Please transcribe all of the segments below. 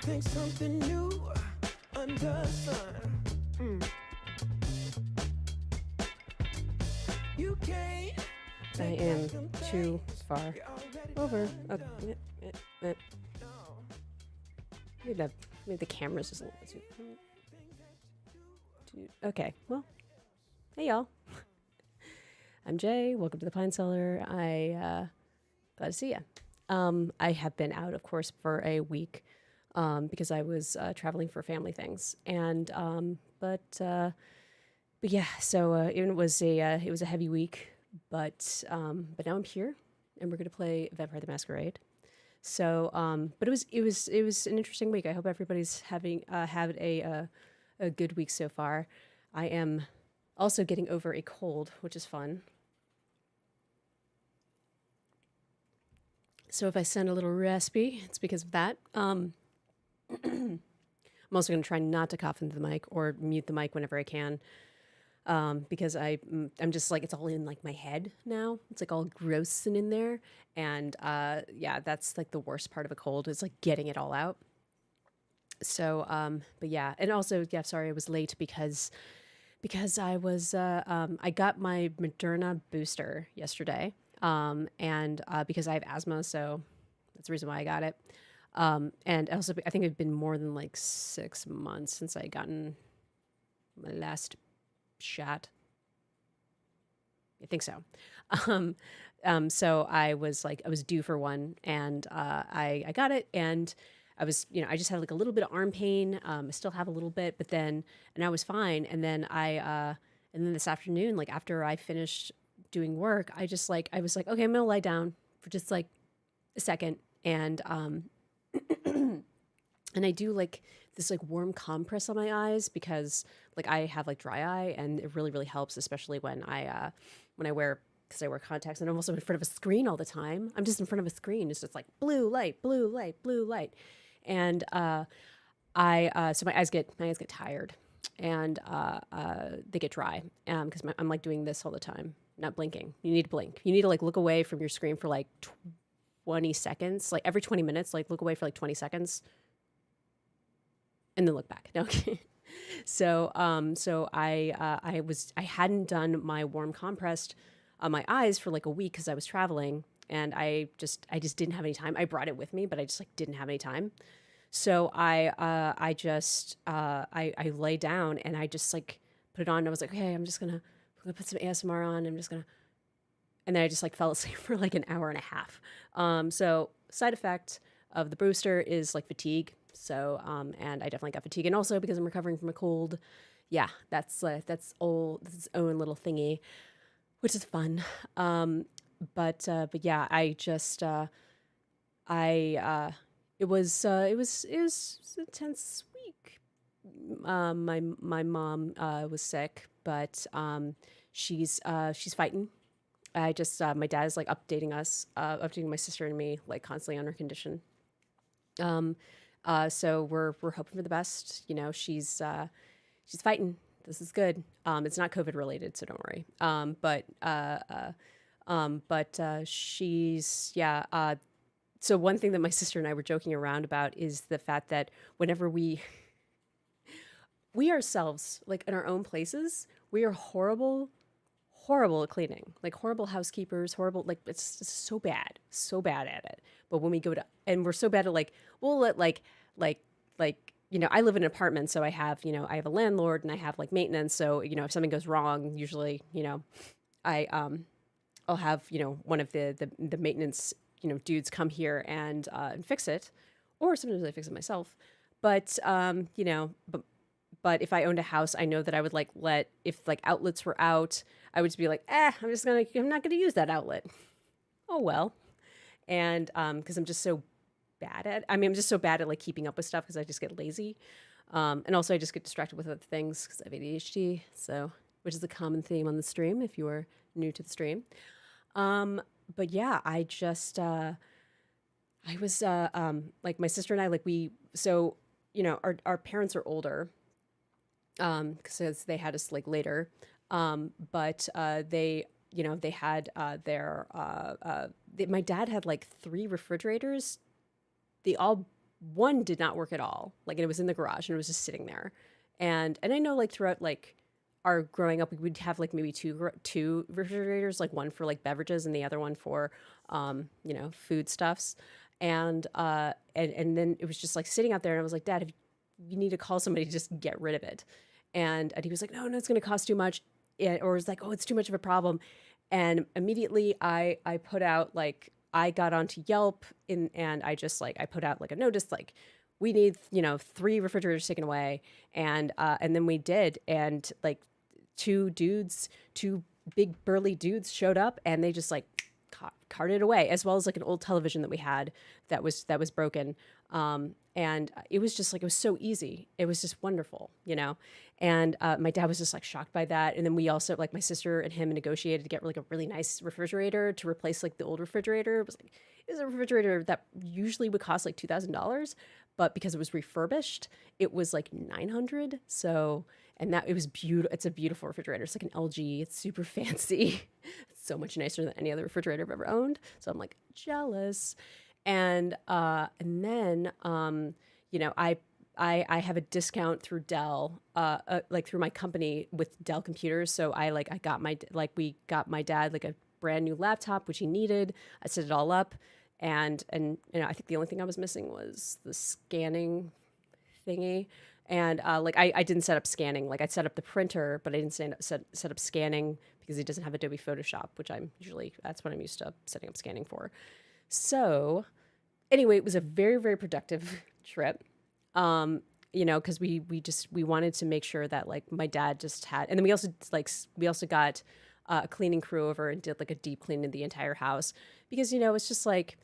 think something new under the sun. You can't. I am too far over. Maybe the camera's just a little bit too. Okay, well, hey y'all. I'm Jay. Welcome to the Pine Cellar. Glad to see ya. I have been out, of course, for a week because I was traveling for family things, and but yeah. So it was a heavy week, but now I'm here, and we're gonna play Vampire the Masquerade. So, but it was an interesting week. I hope everybody's having had a good week so far. I am also getting over a cold, which is fun. So if I sound a little raspy, it's because of that. I'm also going to try not to cough into the mic or mute the mic whenever I can, because I'm just like, it's all in like my head now. It's like all gross and in there, and yeah, that's like the worst part of a cold is like getting it all out. So, but yeah, and also, yeah, sorry I was late because I was I got my Moderna booster yesterday. And because I have asthma, so that's the reason why I got it. And also, I think it'd been more than like 6 months since I gotten my last shot. I think so. So I was due for one, and I got it, and I was, I just had like a little bit of arm pain. I still have a little bit, and I was fine. And then and then this afternoon, like after I finished doing work, I was like, okay, I'm gonna lie down for just like a second, and and I do like this like warm compress on my eyes because like I have like dry eye, and it really helps, especially when I wear, because I wear contacts, and I'm also in front of a screen all the time. I'm just in front of a screen. It's just like blue light, blue light, blue light, and so my eyes get tired, and they get dry because I'm like doing this all the time. Not blinking. You need to blink. You need to like look away from your screen for like 20 seconds. Like every 20 minutes, like look away for like 20 seconds and then look back. Okay. So I hadn't done my warm compressed on my eyes for like a week because I was traveling, and I just didn't have any time. I brought it with me, but I just like didn't have any time. So I lay down and I just like put it on. I was like, okay, I'm gonna put some ASMR on. And then I just like fell asleep for like an hour and a half. So side effect of the booster is like fatigue. So, and I definitely got fatigue, and also because I'm recovering from a cold. Yeah, that's its own little thingy, which is fun. But yeah, it was an intense week. My mom was sick, but she's fighting. I just my dad is like updating my sister and me like constantly on her condition. So we're hoping for the best. She's fighting. This is good. It's not COVID related, so don't worry. But she's yeah. So one thing that my sister and I were joking around about is the fact that whenever we ourselves, like in our own places, we are horrible at cleaning, like horrible housekeepers, horrible, like it's just so bad at it. But when we go to, and we're so bad at like, we'll let like, I live in an apartment, so I have a landlord and I have like maintenance. So, if something goes wrong, usually, I'll have, one of the maintenance, dudes come here and fix it, or sometimes I fix it myself. But, but if I owned a house, I know that I would like if like outlets were out, I would just be like, I'm not gonna use that outlet. Oh well. And because I'm just so I'm just so bad at like keeping up with stuff because I just get lazy. And also I just get distracted with other things because I have ADHD. So, which is a common theme on the stream if you are new to the stream. But yeah, I was like my sister and I, like our parents are older, because they had us like later. But they had my dad had like 3 refrigerators. They all one did not work at all. Like, and it was in the garage and it was just sitting there. And I know like throughout like our growing up, we would have like maybe two refrigerators, like one for like beverages and the other one for, foodstuffs. And then it was just like sitting out there, and I was like, Dad, if you need to call somebody to just get rid of it. And he was like, no, it's going to cost too much. Or it was like, oh, it's too much of a problem. And immediately I put out like, I got onto Yelp and I just like, I put out like a notice, like, we need, 3 refrigerators taken away. And then we did. And like two big burly dudes showed up, and they just like carted it away, as well as like an old television that we had that was broken. And it was just like, it was so easy. It was just wonderful, And my dad was just like shocked by that. And then we also, like, my sister and him negotiated to get like a really nice refrigerator to replace like the old refrigerator. It was a refrigerator that usually would cost like $2,000, but because it was refurbished, it was like 900. So, and that, it was beautiful. It's a beautiful refrigerator. It's like an LG. It's super fancy. It's so much nicer than any other refrigerator I've ever owned. So I'm like jealous. I have a discount through Dell, like through my company with Dell computers. So we got my dad like a brand new laptop, which he needed. I set it all up, and I think the only thing I was missing was the scanning thingy. And I didn't set up scanning. Like, I set up the printer, but I didn't set up scanning because he doesn't have Adobe Photoshop, which that's what I'm used to setting up scanning for. So anyway, it was a very, very productive trip. Because we wanted to make sure that like my dad just had, and then we also got a cleaning crew over and did like a deep clean of the entire house, because it's just like,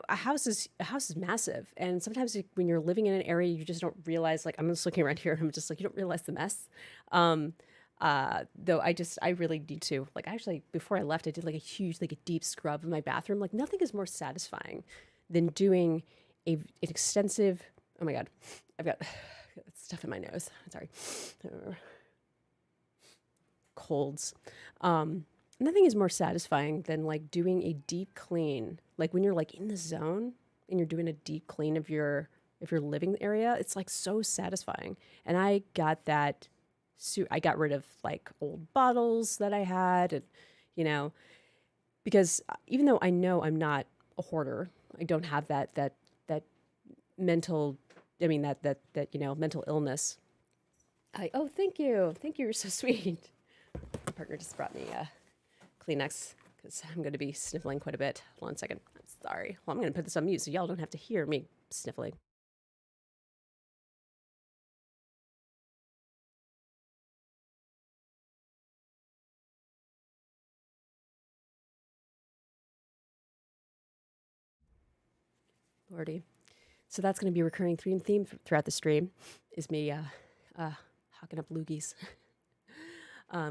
a house is massive, and sometimes when you're living in an area, you just don't realize. Like, I'm just looking around here, and I'm just like, you don't realize the mess. Though I really need to, like, actually before I left, I did like a deep scrub of my bathroom. Like, nothing is more satisfying than doing an extensive. Oh my God, I've got stuff in my nose. Sorry, colds. Nothing is more satisfying than like doing a deep clean. Like, when you're like in the zone and you're doing a deep clean of your living area, it's like so satisfying. And I got that. I got rid of like old bottles that I had, and because even though I know I'm not a hoarder, I don't have that mental. I mean that mental illness. Thank you, you're so sweet. My partner just brought me Kleenex because I'm going to be sniffling quite a bit. Hold on a second. I'm sorry. Well, I'm going to put this on mute so y'all don't have to hear me sniffling. Lordy. So that's going to be a recurring theme throughout the stream, is me hawking up loogies.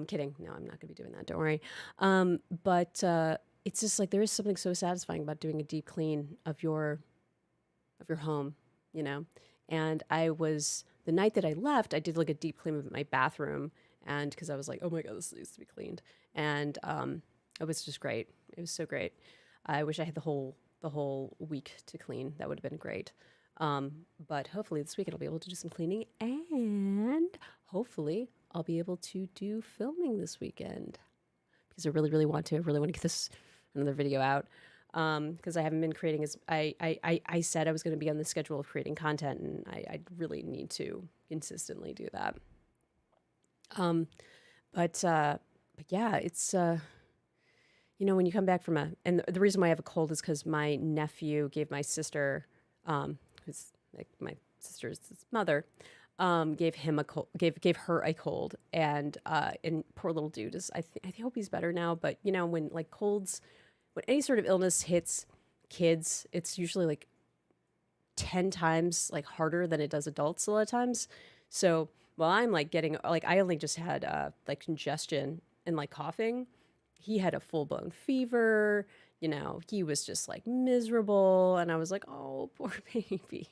Kidding. No, I'm not going to be doing that. Don't worry. But it's just like, there is something so satisfying about doing a deep clean of your home, And the night that I left, I did like a deep clean of my bathroom, and because I was like, oh my God, this needs to be cleaned. And it was just great. It was so great. I wish I had the whole week to clean. That would have been great. But hopefully this weekend I'll be able to do some cleaning, and hopefully I'll be able to do filming this weekend, because I really, really want to. I really want to get another video out, because I haven't been creating I said I was going to be on the schedule of creating content, and I really need to consistently do that. But yeah, it's when you come back from and the reason why I have a cold is because my nephew gave my sister, who's like my sister's mother, gave her a cold, and poor little dude I hope he's better now. But when like when any sort of illness hits kids, it's usually like 10 times like harder than it does adults a lot of times. So while I'm like getting, like, I only just had like congestion and like coughing, he had a full blown fever. He was just like miserable, and I was like, oh, poor baby.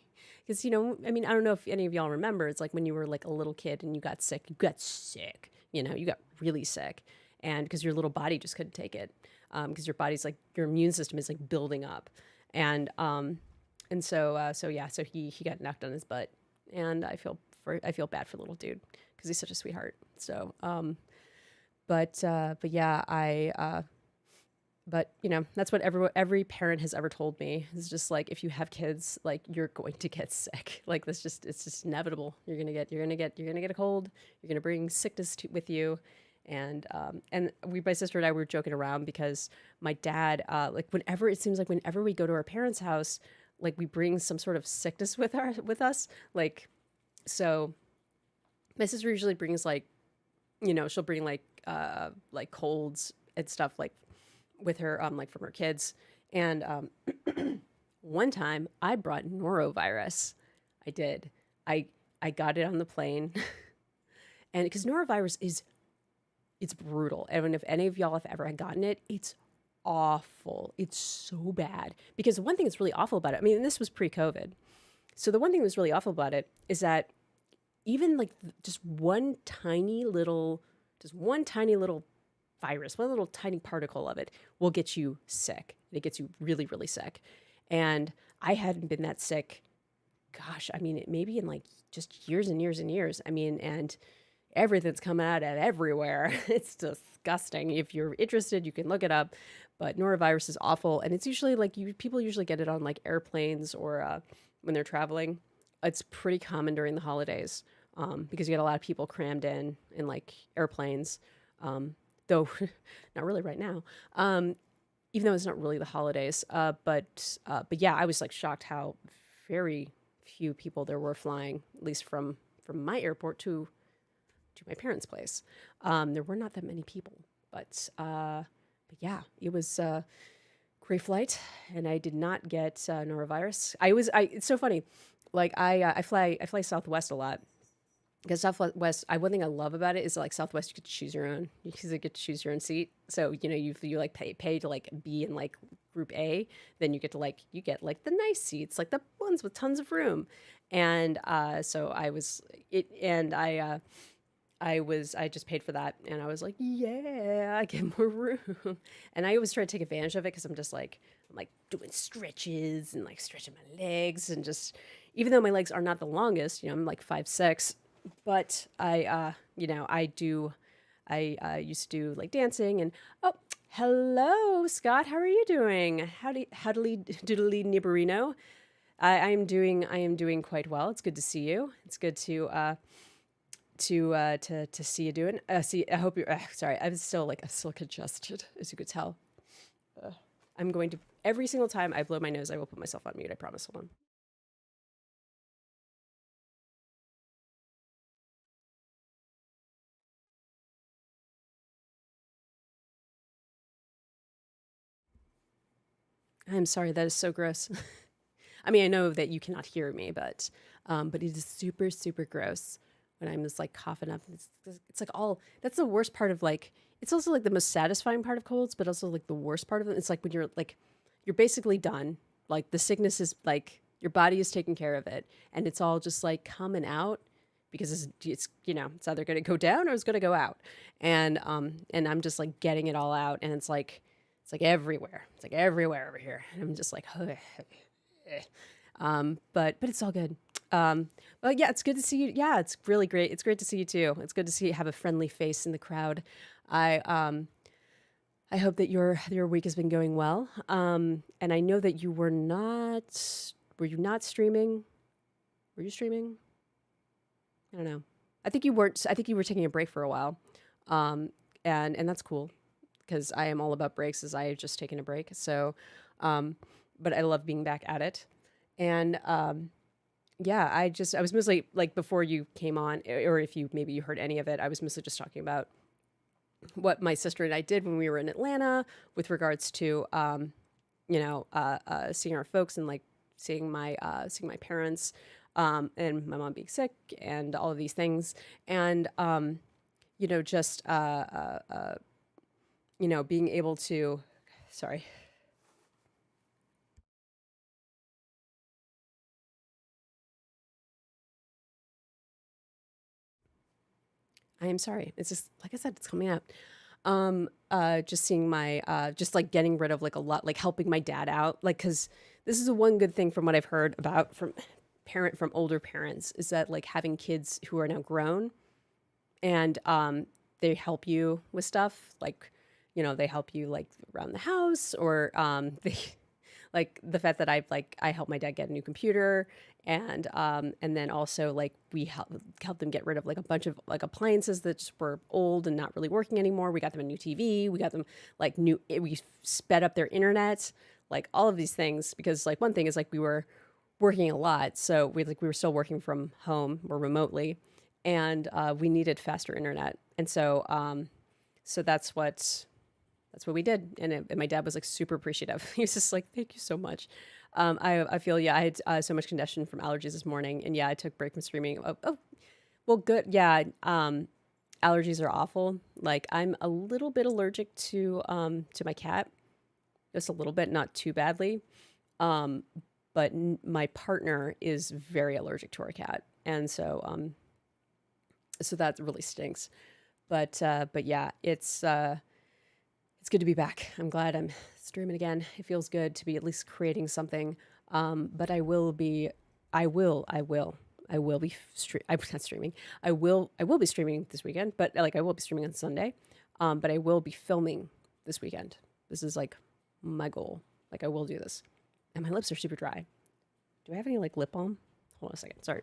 Because, I mean, I don't know if any of y'all remember, it's like when you were like a little kid and you got sick, you got really sick. And because your little body just couldn't take it. Because your body's like, your immune system is like building up. And so yeah, so he got knocked on his butt, and I feel bad for little dude because he's such a sweetheart. So, but yeah, but you know, that's what every parent has ever told me. It's just like if you have kids, like you're going to get sick. Like that's just it's just inevitable. You're gonna get a cold. You're gonna bring sickness with you. And my sister and I were joking around because my dad, like whenever it seems like whenever we go to our parents' house, like we bring some sort of sickness with us. So my sister usually brings like, you know, she'll bring like colds and stuff like with her like from her kids. And one time I brought norovirus. I did. I I got it on the plane. And because norovirus is it's brutal. And if any of y'all have ever gotten it, it's awful. It's so bad. Because the one thing that's really awful about it, I mean, this was pre-COVID. So the one thing that was really awful about it is that even like just one tiny little virus, one little tiny particle of it will get you sick. It gets you really, really sick. And I hadn't been that sick, gosh, I mean, it maybe in like just years and years and years. I mean, and everything's coming out of everywhere. It's disgusting. If you're interested, you can look it up. But norovirus is awful, and it's usually like people usually get it on like airplanes or when they're traveling. It's pretty common during the holidays because you get a lot of people crammed in like airplanes. Though not really right now. Even though it's not really the holidays. But yeah, I was like shocked how very few people there were flying, at least from my airport to my parents' place. There were not that many people, but yeah, it was a great flight, and I did not get norovirus. It's so funny, like I fly Southwest a lot. Because Southwest, one thing I love about it is like Southwest, you get to choose your own. You get to choose your own seat. So you know you like pay to like be in like Group A, then you get like the nice seats, like the ones with tons of room. And so I was it, and I just paid for that, and I was like, yeah, I get more room. And I always try to take advantage of it because I'm like doing stretches and like stretching my legs and just even though my legs are not the longest, you know, I'm like 5'6", but I used to do like dancing and oh, hello, Scott, how are you doing? Howdy doodly nibberino. I am doing quite well. It's good to see you. It's good to see you doing. See, I hope you're. Sorry, I'm still congested, as you could tell. I'm going to every single time I blow my nose, I will put myself on mute. I promise. Hold on. I'm sorry. That is so gross. I mean, I know that you cannot hear me, but it is super, super gross when I'm just like coughing up. It's like all that's the worst part of like, it's also like the most satisfying part of colds, but also like the worst part of it. It's like when you're basically done. Like the sickness is like, your body is taking care of it and it's all just like coming out because it's you know, it's either going to go down or it's going to go out. And I'm just like getting it all out and it's like everywhere. It's like everywhere over here. And I'm just like, but it's all good. But yeah, it's good to see you. Yeah, it's really great. It's great to see you too. It's good to see you have a friendly face in the crowd. I hope that your week has been going well. And I know that you were you not streaming? Were you streaming? I don't know. I think you weren't. I think you were taking a break for a while. And that's cool because I am all about breaks as I have just taken a break. So, but I love being back at it. And yeah, I was mostly like before you came on, or if you maybe you heard any of it, I was mostly just talking about what my sister and I did when we were in Atlanta with regards to seeing our folks and like seeing my parents and my mom being sick and all of these things and just being able to sorry. I am sorry. It's just like I said, it's coming out. Just seeing my just like getting rid of like a lot, like helping my dad out, like because this is the one good thing from what I've heard about from older parents is that like having kids who are now grown and they help you with stuff like they help you like around the house or they like the fact that I helped my dad get a new computer and then also like we helped them get rid of like a bunch of like appliances that just were old and not really working anymore. We got them a new TV. We got them like we sped up their internet, like all of these things because like one thing is like we were working a lot, so we were still working from home or remotely, and we needed faster internet, and so that's what we did, and my dad was like super appreciative. He was just like, "Thank you so much." I feel I had so much congestion from allergies this morning, and I took a break from streaming. Oh, well, good. Yeah, allergies are awful. Like I'm a little bit allergic to my cat, just a little bit, not too badly. Um, but my partner is very allergic to our cat, and so that really stinks. But yeah, it's good to be back. I'm glad I'm streaming again. It feels good to be at least creating something. But I will be I'm not streaming. I will be streaming this weekend, but like I will be streaming on Sunday. But I will be filming this weekend. This is like my goal. Like I will do this. And my lips are super dry. Do I have any like lip balm? Hold on a second. Sorry.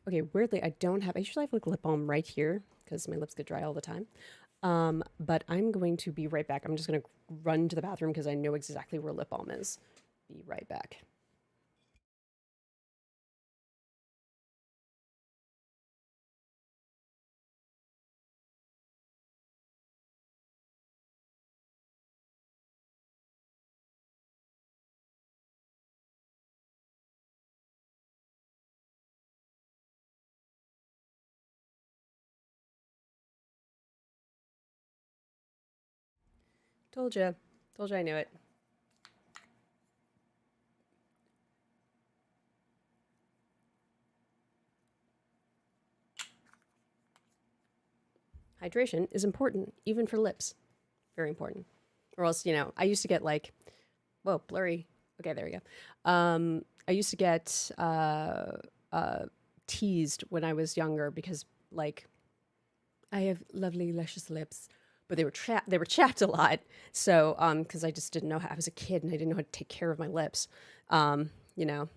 Okay, weirdly, I usually have like lip balm right here because my lips get dry all the time. But I'm going to be right back. I'm just going to run to the bathroom because I know exactly where lip balm is. Be right back. Told you. Told you I knew it. Hydration is important, even for lips. Very important. Or else, I used to get like, whoa, blurry. Okay, there we go. I used to get teased when I was younger because like I have lovely, luscious lips, but they were chapped a lot. So, because I just didn't know how I was a kid and I didn't know how to take care of my lips, you know.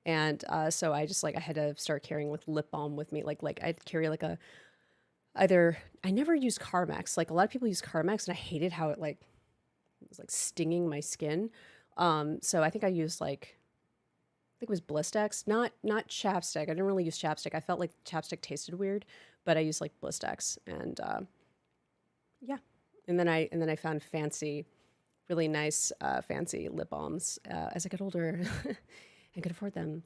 And so I just like I had to start carrying like lip balm with me. Like I'd carry like a either I never used Carmex. Like a lot of people use Carmex, and I hated how it was like stinging my skin. So I think I used like I think it was Blistex, not chapstick. I didn't really use chapstick. I felt like chapstick tasted weird, but I used like Blistex, and yeah. And then I found really nice, fancy lip balms as I got older and could afford them.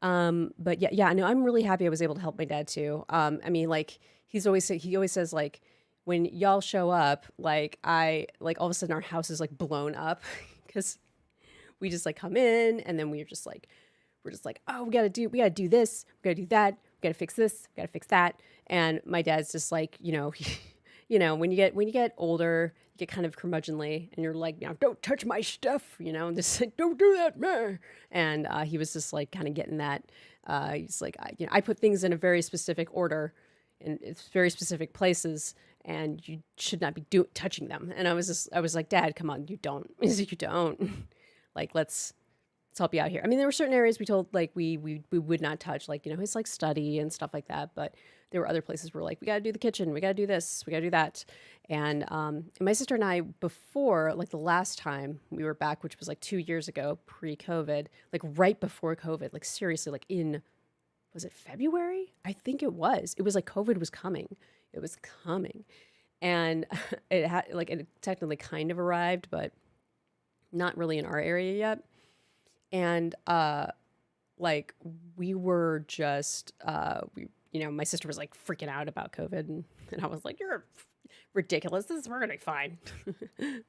But yeah, no, I'm really happy I was able to help my dad too. I mean, like he always says like when y'all show up, like I like all of a sudden our house is like blown up because we just like come in and then we're just like, oh, we gotta do this, we gotta do that, we gotta fix this, we gotta fix that. And my dad's just like, when you get older, you get kind of curmudgeonly, and you're like, don't touch my stuff, and just like, don't do that, man. And he was just like, kind of getting that. He's like, I put things in a very specific order, in it's very specific places, and you should not be touching them. And I was like, Dad, come on, you don't, he's like, you don't, like, let's help you out here. I mean, there were certain areas we told like we would not touch, like his like study and stuff like that. But there were other places where like we got to do the kitchen, we got to do this, we got to do that. And my sister and I, before like the last time we were back, which was like 2 years ago, pre-COVID, like right before COVID, like seriously, like was it February? I think it was. It was like COVID was coming. It was coming, and it technically kind of arrived, but not really in our area yet. And like we were just my sister was like freaking out about COVID, and I was like, you're ridiculous. We're gonna be fine.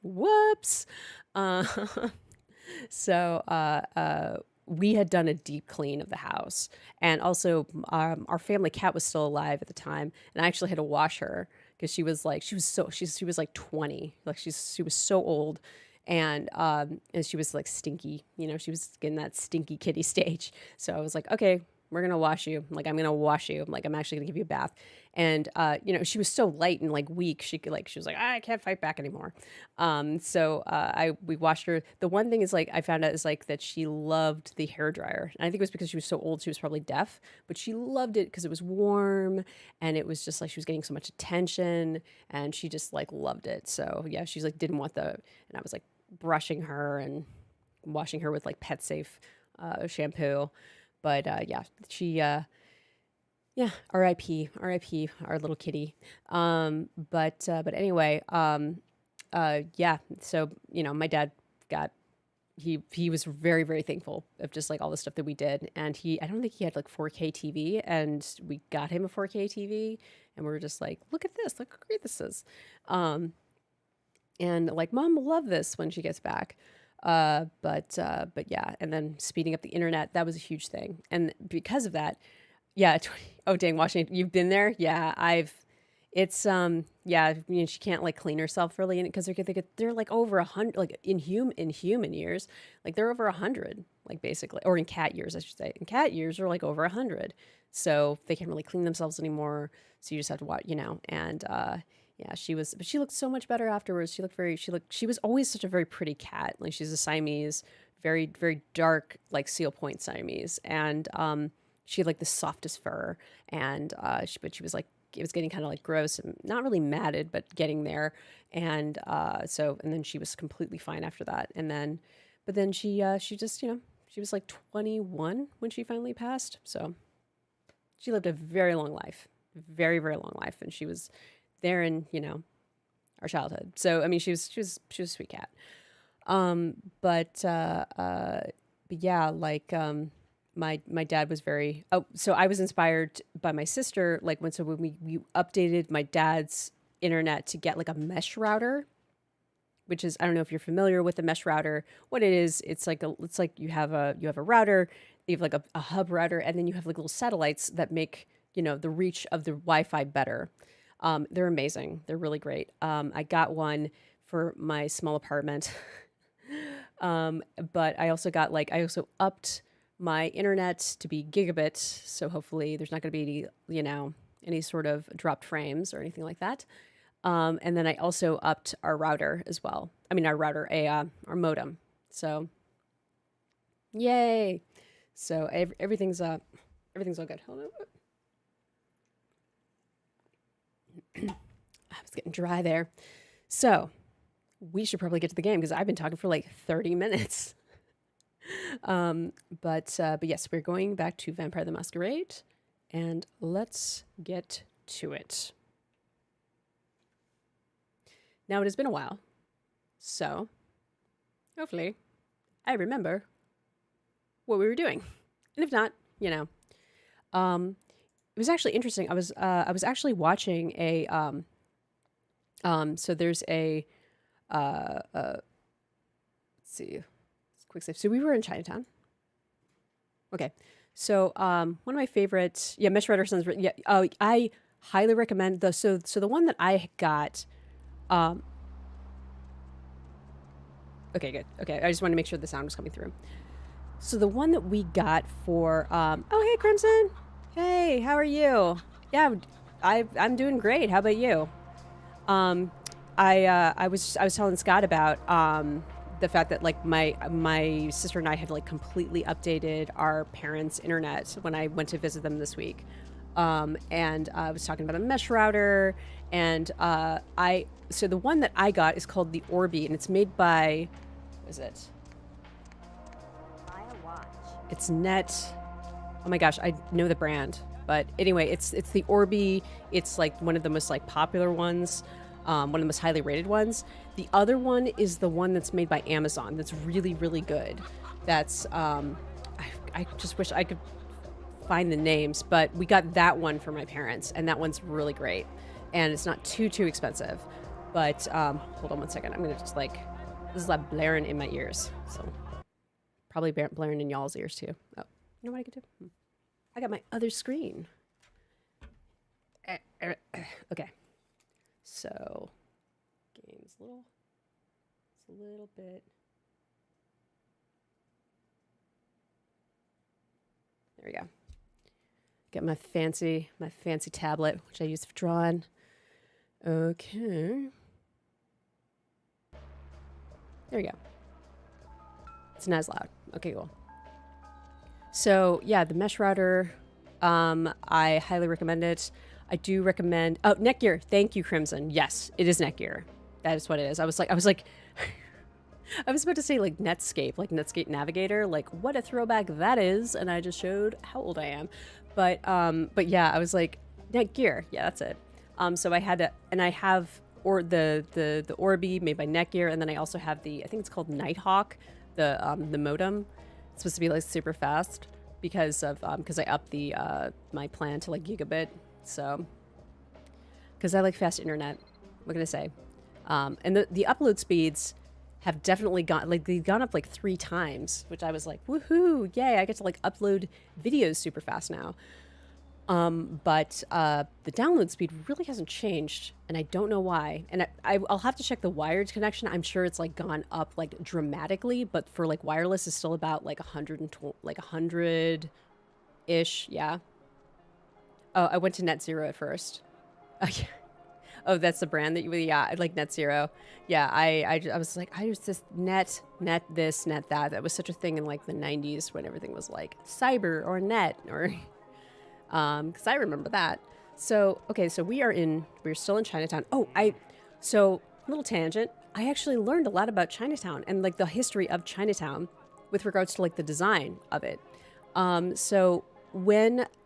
Whoops. Uh, so we had done a deep clean of the house, and also our family cat was still alive at the time, and I actually had to wash her because she was like 20, like she was so old, and she was like stinky, she was in that stinky kitty stage. So I was like, okay, we're gonna wash you. Like, I'm gonna wash you. Like, I'm actually gonna give you a bath. And she was so light and like weak. She was like, I can't fight back anymore. So we washed her. The one thing is, like, I found out is like that she loved the hair dryer. And I think it was because she was so old, she was probably deaf, but she loved it because it was warm and it was just like she was getting so much attention and she just like loved it. So yeah, she's like didn't want and I was like brushing her and washing her with like Pet Safe shampoo. But yeah, yeah, R.I.P. R.I.P. our little kitty. But anyway, yeah. So my dad he was very, very thankful of just like all the stuff that we did, and I don't think he had like 4K TV, and we got him a 4K TV, and we were just like, look at this, look how great this is, and like Mom will love this when she gets back. But yeah, and then speeding up the internet, that was a huge thing. And because of that, yeah, oh dang, Washington, you've been there? Yeah, yeah, she can't like clean herself really in it because they're like over 100, like in human years, like they're over 100, like basically, or in cat years, I should say. In cat years are like over 100. So they can't really clean themselves anymore. So you just have to watch, and, yeah, but she looked so much better afterwards. She was always such a very pretty cat. Like, she's a Siamese, very, very dark, like seal point Siamese. And, she had like the softest fur, and, but she was like, it was getting kind of like gross and not really matted, but getting there. And, and then she was completely fine after that. But then she just, she was like 21 when she finally passed. So she lived a very long life, very, very long life. And she was there in our childhood. So I mean, she was a sweet cat. But yeah, like my dad was very so I was inspired by my sister, like when we updated my dad's internet to get like a mesh router, which is, I don't know if you're familiar with the mesh router. What it is, it's like you have a router, you have like a hub router, and then you have like little satellites that make the reach of the Wi-Fi better. They're amazing. They're really great. I got one for my small apartment. But I also upped my internet to be gigabit. So hopefully there's not going to be any sort of dropped frames or anything like that. And then I also upped our router as well. I mean, our modem. So yay. So everything's all good. Hold on. I was getting dry there. So we should probably get to the game because I've been talking for like 30 minutes. But yes, we're going back to Vampire the Masquerade, and let's get to it. Now, it has been a while, so hopefully I remember what we were doing. And if not, it was actually interesting. I was actually watching a so there's a let's see, quick save. So we were in Chinatown. Okay, so one of my favorites, yeah, Mesh Router sounds, yeah. Oh, I highly recommend so the one that I got. Okay, good. Okay, I just wanted to make sure the sound was coming through. So the one that we got for oh, hey Crimson. Hey, how are you? Yeah, I'm doing great. How about you? I was telling Scott about the fact that like my sister and I had like completely updated our parents' internet when I went to visit them this week. And I was talking about a mesh router, and so the one that I got is called the Orbi, and it's made by, what is it? It's Net. Oh my gosh, I know the brand, but anyway, it's the Orbi. It's like one of the most like popular ones, one of the most highly rated ones. The other one is the one that's made by Amazon. That's really, really good. That's I just wish I could find the names, but we got that one for my parents, and that one's really great. and it's not too expensive. But hold on one second. I'm gonna just like, this is like blaring in my ears, so probably blaring in y'all's ears too. Oh, you know what I could do? I got my other screen. Okay, so game's it's a little bit. There we go. Get my fancy tablet, which I use for drawing. Okay. There we go. It's not as loud. Okay, cool. So yeah, the mesh router, I highly recommend it. I do recommend, oh, Netgear. Thank you, Crimson. Yes, it is Netgear. That is what it is. I was like, I was about to say like Netscape, like Netscape Navigator, like what a throwback that is. And I just showed how old I am. But yeah, I was like, Netgear. Yeah, that's it. So I had to, and I have the Orbi made by Netgear, and then I also have I think it's called Nighthawk, the modem. It's supposed to be like super fast because I upped my plan to like gigabit. So because I like fast internet. What can I say? And the upload speeds have definitely they've gone up like 3 times, which I was like, woohoo, yay, I get to like upload videos super fast now. But the download speed really hasn't changed, and I don't know why. And I'll have to check the wired connection. I'm sure it's like gone up like dramatically, but for like wireless is still about like 120, like 100-ish, yeah. Oh, I went to Net Zero at first. Oh, yeah. Oh, that's the brand that yeah, I like Net Zero. Yeah, I was like, I was just net this, net that. That was such a thing in like the 90s when everything was like cyber or net or, because I remember that. So, okay, so we're still in Chinatown. Oh, so little tangent. I actually learned a lot about Chinatown and like the history of Chinatown with regards to like the design of it. So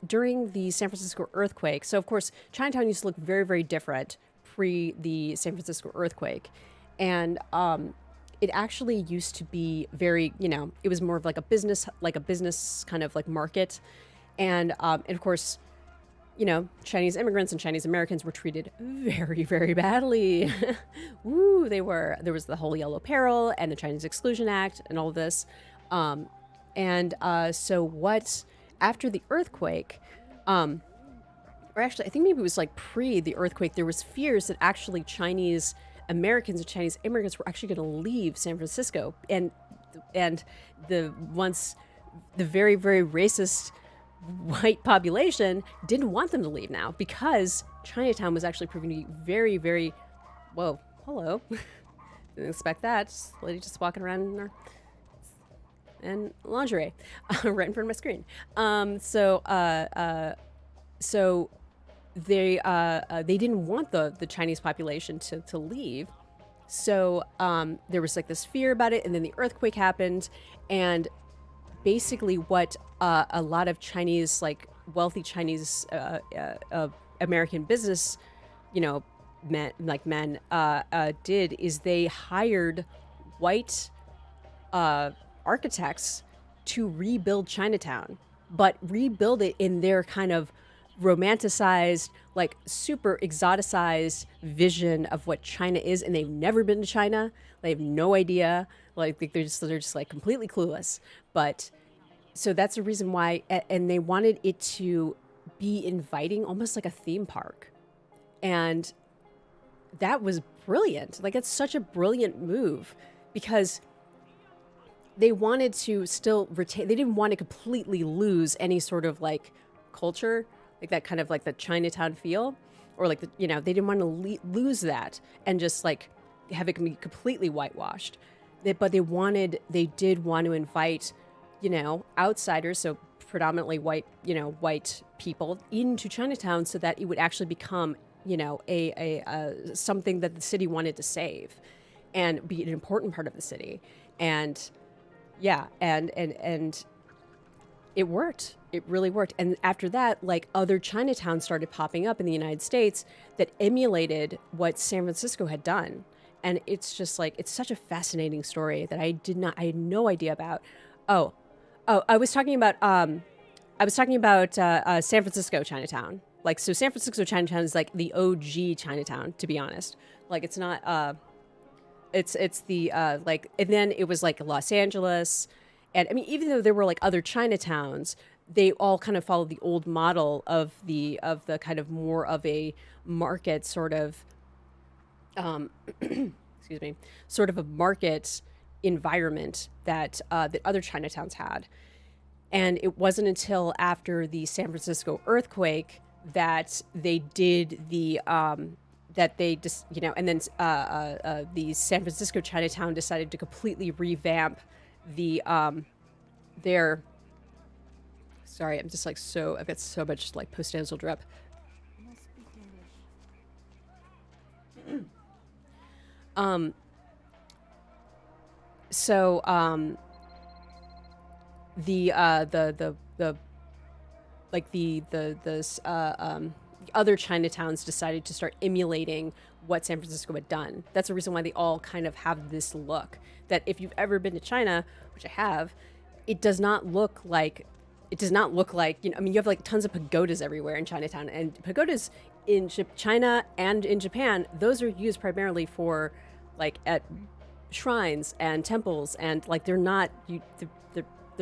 during the San Francisco earthquake, so of course, Chinatown used to look very, very different pre the San Francisco earthquake. And it actually used to be very, it was more of like a business kind of like market. And of course, Chinese immigrants and Chinese Americans were treated very, very badly. Woo, they were. There was the whole Yellow Peril and the Chinese Exclusion Act and all of this. After the earthquake, or actually, I think maybe it was like pre the earthquake, there was fears that actually Chinese Americans and Chinese immigrants were actually going to leave San Francisco. And the very, very racist white population didn't want them to leave now because Chinatown was actually proving to be very, very, whoa, hello. Didn't expect that. Just lady just walking around in her and lingerie right in front of my screen. So they didn't want the Chinese population to leave. So there was like this fear about it, and then the earthquake happened, and basically what a lot of Chinese, like wealthy Chinese American business, men did is they hired white architects to rebuild Chinatown, but rebuild it in their kind of romanticized, like super exoticized vision of what China is, and they've never been to China. They have no idea. Like they're just like completely clueless. But so that's the reason why, and they wanted it to be inviting, almost like a theme park, and that was brilliant. Like it's such a brilliant move because they wanted to still retain. They didn't want to completely lose any sort of like culture, like that kind of like the Chinatown feel, or like they didn't want to lose that and just like have it be completely whitewashed. But they did want to invite, outsiders, so predominantly white people into Chinatown, so that it would actually become, a something that the city wanted to save, and be an important part of the city, and yeah, and it worked. It really worked. And after that, like other Chinatowns started popping up in the United States that emulated what San Francisco had done. And it's just like, it's such a fascinating story that I had no idea about. I was talking about San Francisco Chinatown, like, so San Francisco Chinatown is like the OG Chinatown, to be honest. Like, it's not it's the like, and then it was like Los Angeles, and I mean, even though there were like other Chinatowns, they all kind of followed the old model of the kind of more of a market sort of excuse me, sort of a market environment that that other Chinatowns had. And it wasn't until after the San Francisco earthquake that they did the that they just, you know, and then the San Francisco Chinatown decided to completely revamp the their. Sorry, I'm just like so, I've got so much like post-nasal drip. So the like the other Chinatowns decided to start emulating what San Francisco had done. That's the reason why they all kind of have this look. That if you've ever been to China, which I have, it does not look like you know. I mean, you have like tons of pagodas everywhere in Chinatown, and pagodas in China and in Japan, those are used primarily for like at shrines and temples, and like they're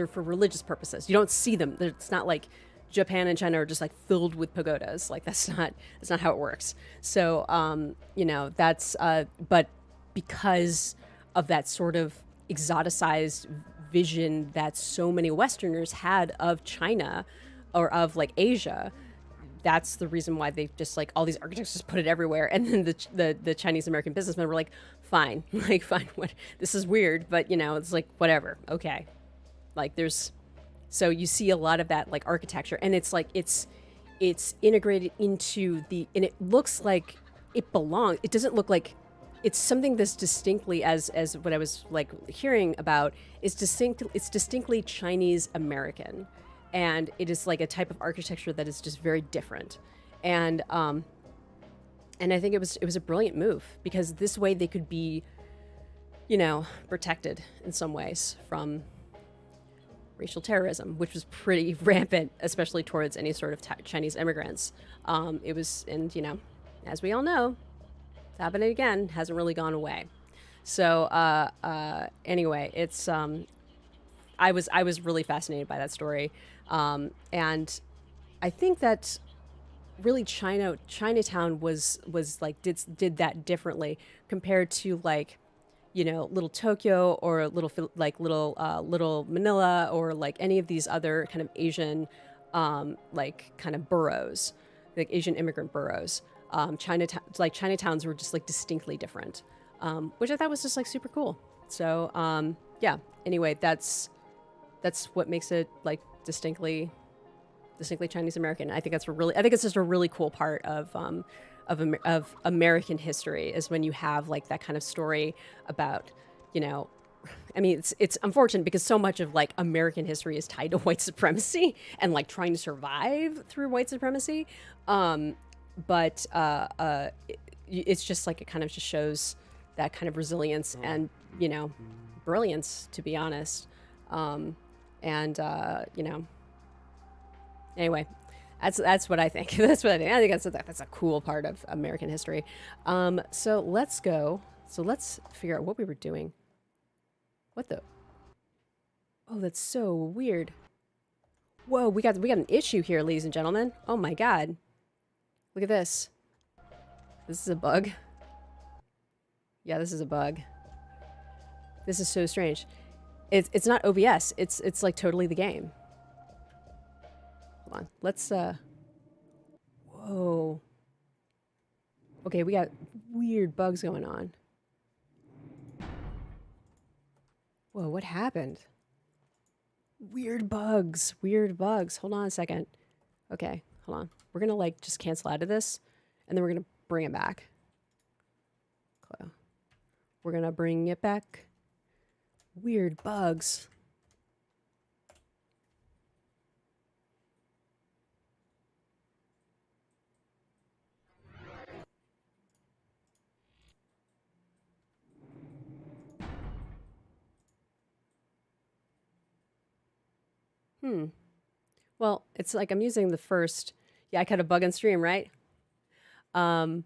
for religious purposes. You don't see them. It's not like Japan and China are just like filled with pagodas. Like that's not how it works. So you know, that's but because of that sort of exoticized vision that so many Westerners had of China or of like Asia, that's the reason why they just like all these architects just put it everywhere. And then the Chinese American businessmen were like, fine, like fine, what, this is weird, but you know, it's like whatever, okay. Like there's, so you see a lot of that like architecture, and it's like it's integrated into the, and it looks like it belongs. It doesn't look like it's something that's distinctly, as what I was like hearing about, is distinct. It's distinctly Chinese American, and it is like a type of architecture that is just very different. And I think it was a brilliant move, because this way they could be, you know, protected in some ways from racial terrorism, which was pretty rampant, especially towards any sort of Chinese immigrants. It was, and you know, as we all know, it's happening again, hasn't really gone away. So anyway, it's I was really fascinated by that story, and I think that really Chinatown was like did that differently compared to like, you know, Little Tokyo or Little Manila, or like any of these other kind of Asian like kind of boroughs, like Asian immigrant boroughs. Chinatowns were just like distinctly different, which I thought was just like super cool. So yeah. Anyway, that's what makes it like distinctly Chinese American. I think it's just a really cool part of American history, is when you have like that kind of story about, you know, I mean, it's unfortunate because so much of like American history is tied to white supremacy and like trying to survive through white supremacy. But it's just like, it kind of just shows that kind of resilience and, you know, brilliance, to be honest. You know, anyway, that's what I think. That's what I think. I think that's a cool part of American history. So let's go. So let's figure out what we were doing. What the? Oh, that's so weird. Whoa, we got an issue here, ladies and gentlemen. Oh my God. Look at this. This is a bug. Yeah, this is a bug. This is so strange. It's not OBS. It's like totally the game. Hold on. Let's whoa. Okay, we got weird bugs going on. Whoa, what happened? Weird bugs. Weird bugs. Hold on a second. Okay, hold on. We're gonna like just cancel out of this, and then we're gonna bring it back. We're gonna bring it back. Weird bugs. Well, it's like I'm using the first Yeah, I caught a bug on stream, right? Um,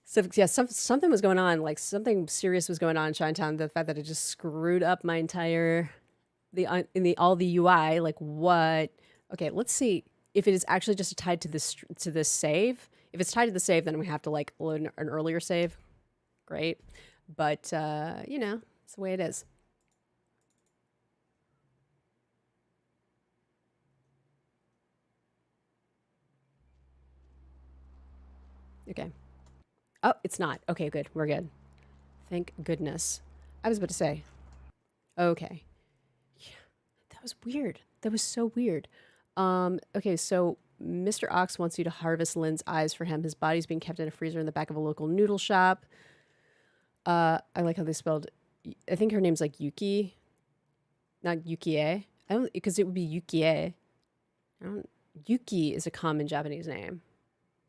so yeah, something was going on, like something serious was going on in Chinatown. The fact that it just screwed up my entire in the all the UI. Like what? Okay, let's see if it is actually just tied to this save. If it's tied to the save, then we have to like load an earlier save. Great, but you know, it's the way it is. Okay. Oh, it's not. Okay, good. We're good. Thank goodness. I was about to say. Okay. Yeah, that was weird. That was so weird. Okay, so Mr. Ox wants you to harvest Lynn's eyes for him. His body's being kept in a freezer in the back of a local noodle shop. I like how they spelled. I think her name's like Yuki, not Yukie. I don't because it would be Yukie. I don't. Yuki is a common Japanese name,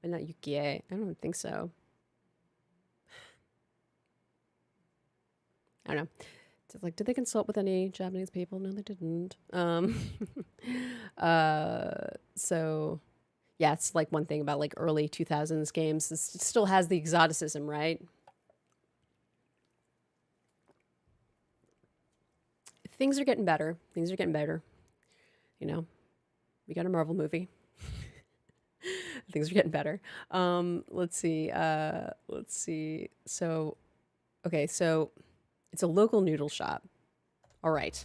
but not Yukie. I don't think so. I don't know. It's like, did they consult with any Japanese people? No, they didn't. So yeah, it's like one thing about like early 2000s games. It still has the exoticism, right? Things are getting better. Things are getting better. You know, we got a Marvel movie. Things are getting better. Let's see. Let's see. So, okay, so it's a local noodle shop. All right.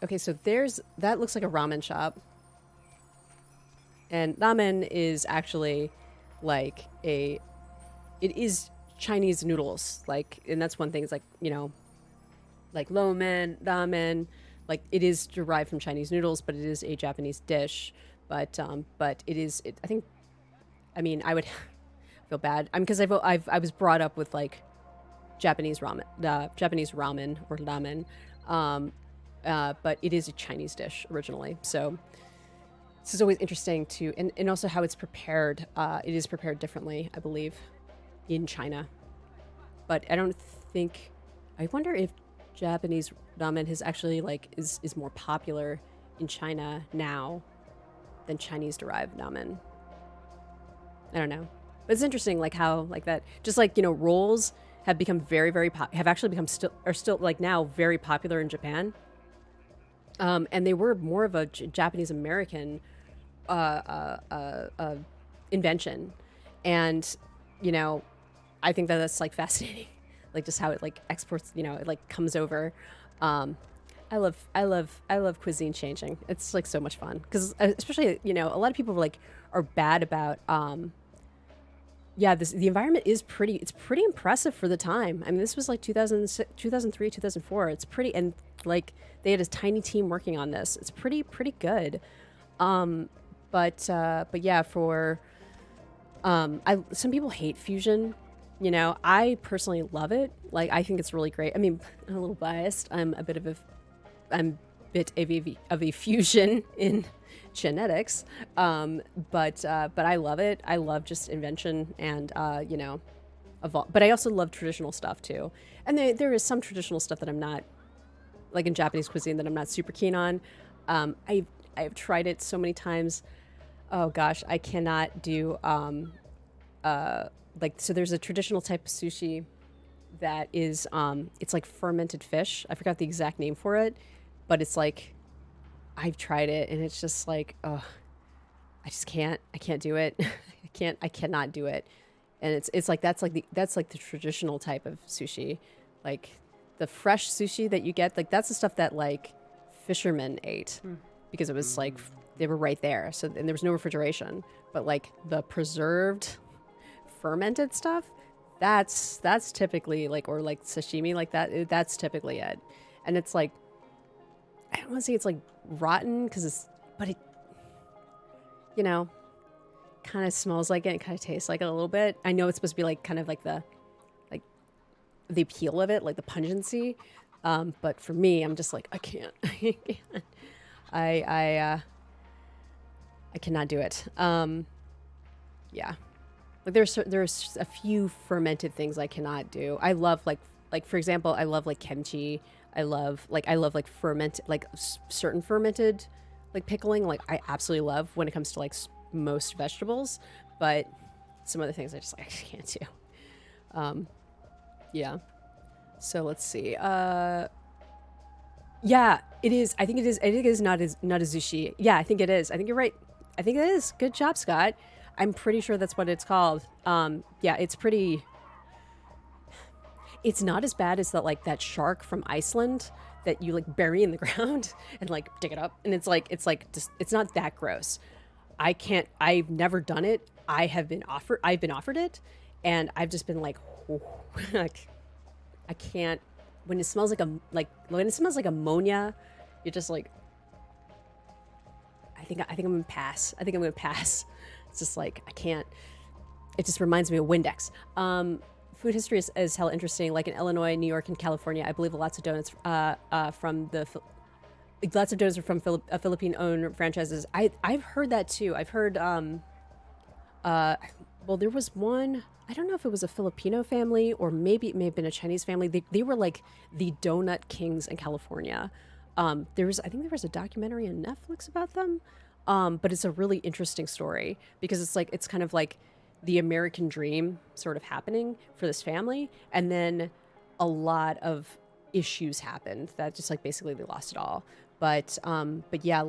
Okay, so that looks like a ramen shop. And ramen is actually like it is Chinese noodles. Like, and that's one thing. It's like, you know, like ramen, like it is derived from Chinese noodles, but it is a Japanese dish. But it is, I think, I mean, I would feel bad. I mean, because I was brought up with like Japanese ramen or ramen, but it is a Chinese dish originally. So this is always interesting to, and also how it's prepared. It is prepared differently, I believe, in China. But I don't think, I wonder if Japanese ramen has actually like is more popular in China now than Chinese derived ramen. I don't know. But it's interesting like how like that just like, you know, rolls have become have actually become are still like now very popular in Japan. And they were more of a Japanese American invention. And, you know, I think that that's like fascinating, like just how it like exports, you know, it like comes over. I love cuisine changing. It's like so much fun because especially, you know, a lot of people like are bad about, yeah, the environment is it's pretty impressive for the time. I mean, this was like 2006, 2003, 2004. It's pretty, and like they had a tiny team working on this. It's pretty good. But yeah, for, some people hate fusion. You know, I personally love it. Like, I think it's really great. I mean, I'm a little biased. I'm a bit of a fusion in genetics. But I love it. I love just invention and, you know, but I also love traditional stuff too. And there is some traditional stuff that I'm not, like in Japanese cuisine, that I'm not super keen on. I've tried it so many times. Oh gosh, I cannot do, like, so there's a traditional type of sushi that is, it's like fermented fish. I forgot the exact name for it, but it's like, I've tried it and it's just like, oh, I can't do it. I cannot do it. And it's like, that's like the traditional type of sushi. Like the fresh sushi that you get, like that's the stuff that like fishermen ate because it was like, they were right there. So, and there was no refrigeration, but like the preserved fermented stuff, that's typically like, or like sashimi like that, that's typically it. And it's like, I don't want to say it's like rotten because but it, you know, kind of smells like it. It kind of tastes like it a little bit. I know it's supposed to be like kind of like the appeal of it, like the pungency. But for me, I'm just like, I can't. I cannot do it. Yeah. Like there's a few fermented things I cannot do. I love like for example, I love like kimchi. I love like certain fermented like pickling. Like I absolutely love when it comes to like most vegetables, but some other things I just like I can't do. Yeah. So let's see. Yeah, it is. I think it is. I think it is not a zushi. Yeah, I think it is. I think you're right. I think it is. Good job, Scott. I'm pretty sure that's what it's called. Yeah, it's pretty. It's not as bad as that shark from Iceland that you like bury in the ground and like dig it up, and it's like just it's not that gross. I can't. I've never done it. I've been offered it, and I've just been like, like I can't. When it smells when it smells like ammonia, you're just like, I think I'm gonna pass. I think I'm gonna pass. It's just like I can't. It just reminds me of Windex. Food history is hella interesting. Like in Illinois, New York, and California, I believe lots of donuts lots of donuts are from Philippine-owned franchises. I've heard that too. I've heard well, there was one. I don't know if it was a Filipino family or maybe it may have been a Chinese family. They were like the donut kings in California. I think there was a documentary on Netflix about them. But it's a really interesting story because it's kind of like the American dream sort of happening for this family, and then a lot of issues happened that just like basically they lost it all. But yeah,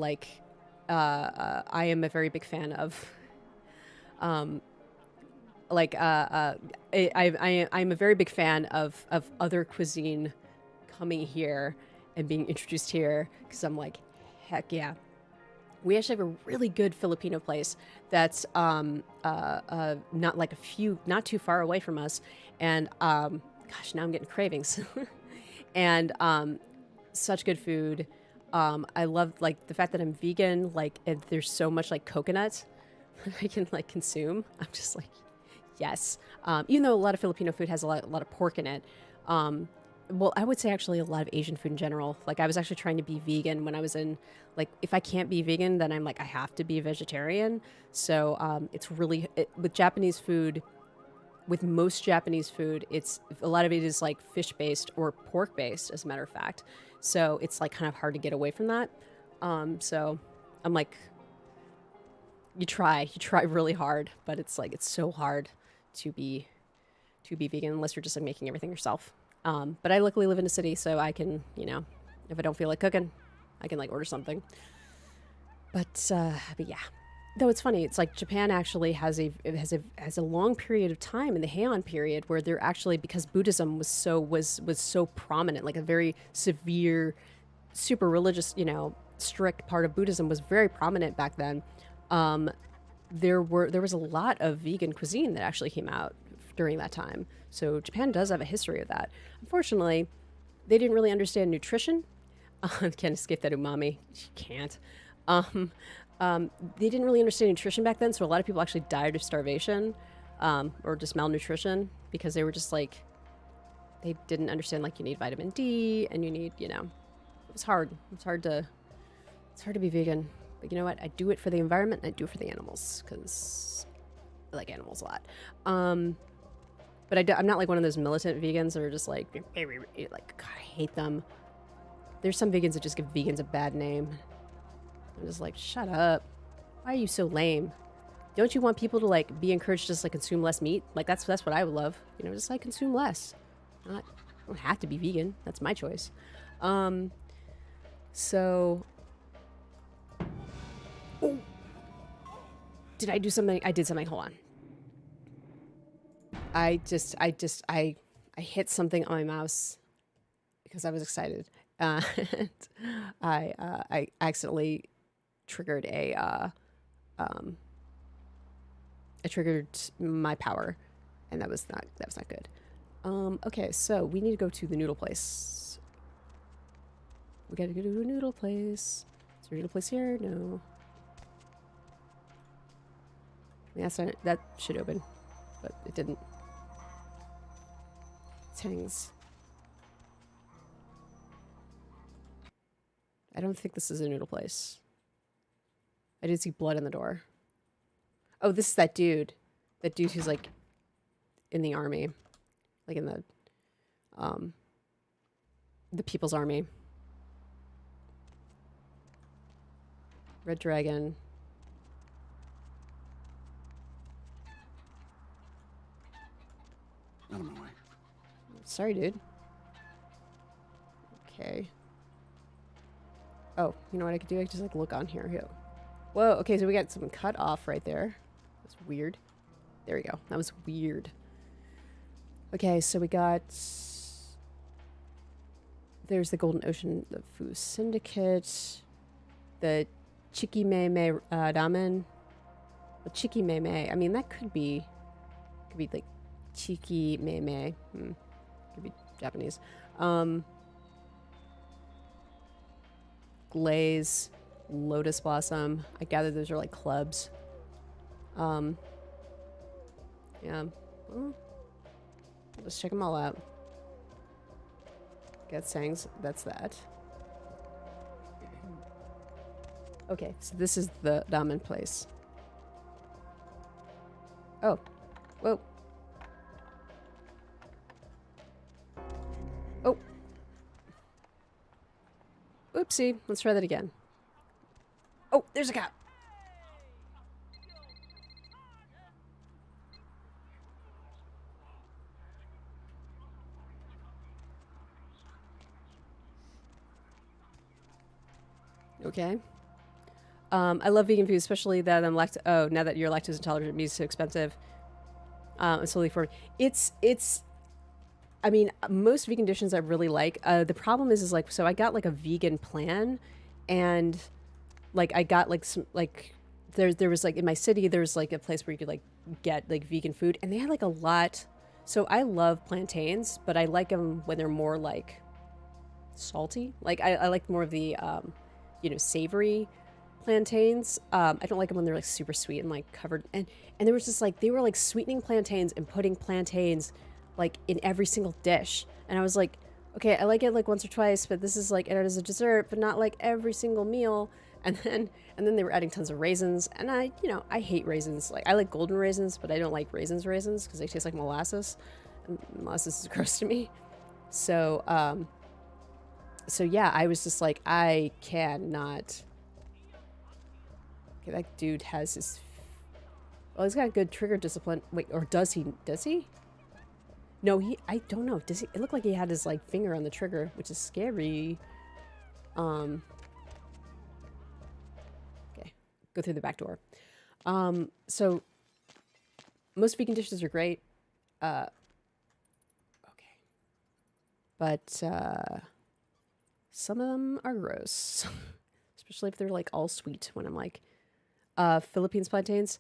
I am a very big fan of I'm a very big fan of other cuisine coming here and being introduced here because I'm like, heck yeah. We actually have a really good Filipino place that's not too far away from us, and gosh, now I'm getting cravings, and such good food. I love like the fact that I'm vegan, like and there's so much like coconut that I can like consume. I'm just like, yes. Even though a lot of Filipino food has a lot of pork in it. Well, I would say actually a lot of Asian food in general. Like I was actually trying to be vegan when I was in, like, if I can't be vegan, then I'm like, I have to be a vegetarian. So it's really, with Japanese food, with most Japanese food, it's a lot of it is like fish based or pork based, as a matter of fact. So it's like kind of hard to get away from that. So I'm like, you try really hard, but it's like, it's so hard to be vegan unless you're just like making everything yourself. But I luckily live in a city, so I can, if I don't feel like cooking, I can like order something. But yeah, though it's funny, it's like Japan actually has a long period of time in the Heian period where they're actually, because Buddhism was so prominent, like a very severe, super religious, strict part of Buddhism was very prominent back then. There was a lot of vegan cuisine that actually came out during that time. So Japan does have a history of that. Unfortunately, they didn't really understand nutrition. Can't escape that umami. You can't. They didn't really understand nutrition back then, so a lot of people actually died of starvation or just malnutrition because they were just like, they didn't understand like you need vitamin D and you need, it was hard. It's hard to be vegan. But you know what? I do it for the environment and I do it for the animals because I like animals a lot. But I'm not like one of those militant vegans that are just like, God, I hate them. There's some vegans that just give vegans a bad name. I'm just like, shut up. Why are you so lame? Don't you want people to like be encouraged to just like consume less meat? Like that's what I would love. Just like consume less. I don't have to be vegan. That's my choice. So, oh, did I do something? I did something. Hold on. I hit something on my mouse because I was excited. And I accidentally triggered I triggered my power, and that was not good. Okay, so we need to go to the noodle place. We gotta go to a noodle place. Is there a noodle place here? No. Yes, that should open, but it didn't. Tangs. I don't think this is a noodle place. I did see blood in the door. Oh, this is that dude. That dude who's like in the army. Like in the The People's Army. Red Dragon. Out of my way. Sorry, dude. Okay. Oh, you know what I could do? I could just like look on here. Here. Whoa, okay, so we got some cut off right there. That's weird. There we go. That was weird. Okay, so we got... There's the Golden Ocean, the Fu Syndicate, the Chiki Mei Ramen. Well, Chiki Mei. I mean, that could be like Chiki Mei. Could be Japanese. Glaze, Lotus Blossom. I gather those are like clubs. Yeah. Well, let's check them all out. Get Sangs. That's that. Okay, so this is the ramen place. Oh. Whoa. Oh. Oopsie. Let's try that again. Oh, there's a cat. Okay. I love vegan food, especially that I'm now that you're lactose intolerant, meat is so expensive. It's totally for me. I mean, most vegan dishes I really like. The problem is like, so I got like a vegan plan, and like I got like some like there was like in my city there's like a place where you could like get like vegan food, and they had like a lot. So I love plantains, but I like them when they're more like salty. Like I like more of the savory plantains. I don't like them when they're like super sweet and like covered. And there was just like, they were like sweetening plantains and putting plantains like in every single dish. And I was like, okay, I like it like once or twice, but this is like it as a dessert, but not like every single meal. And then they were adding tons of raisins. And I hate raisins. Like I like golden raisins, but I don't like raisins because they taste like molasses. And molasses is gross to me. So, so yeah, I was just like, I cannot. Okay, that dude has his... Well, he's got good trigger discipline. Wait, or does he? Does he? No, I don't know. Does he? It looked like he had his, like, finger on the trigger, which is scary. Okay. Go through the back door. So, most vegan dishes are great. Okay. But, some of them are gross. Especially if they're, like, all sweet when I'm, like... Philippines plantains.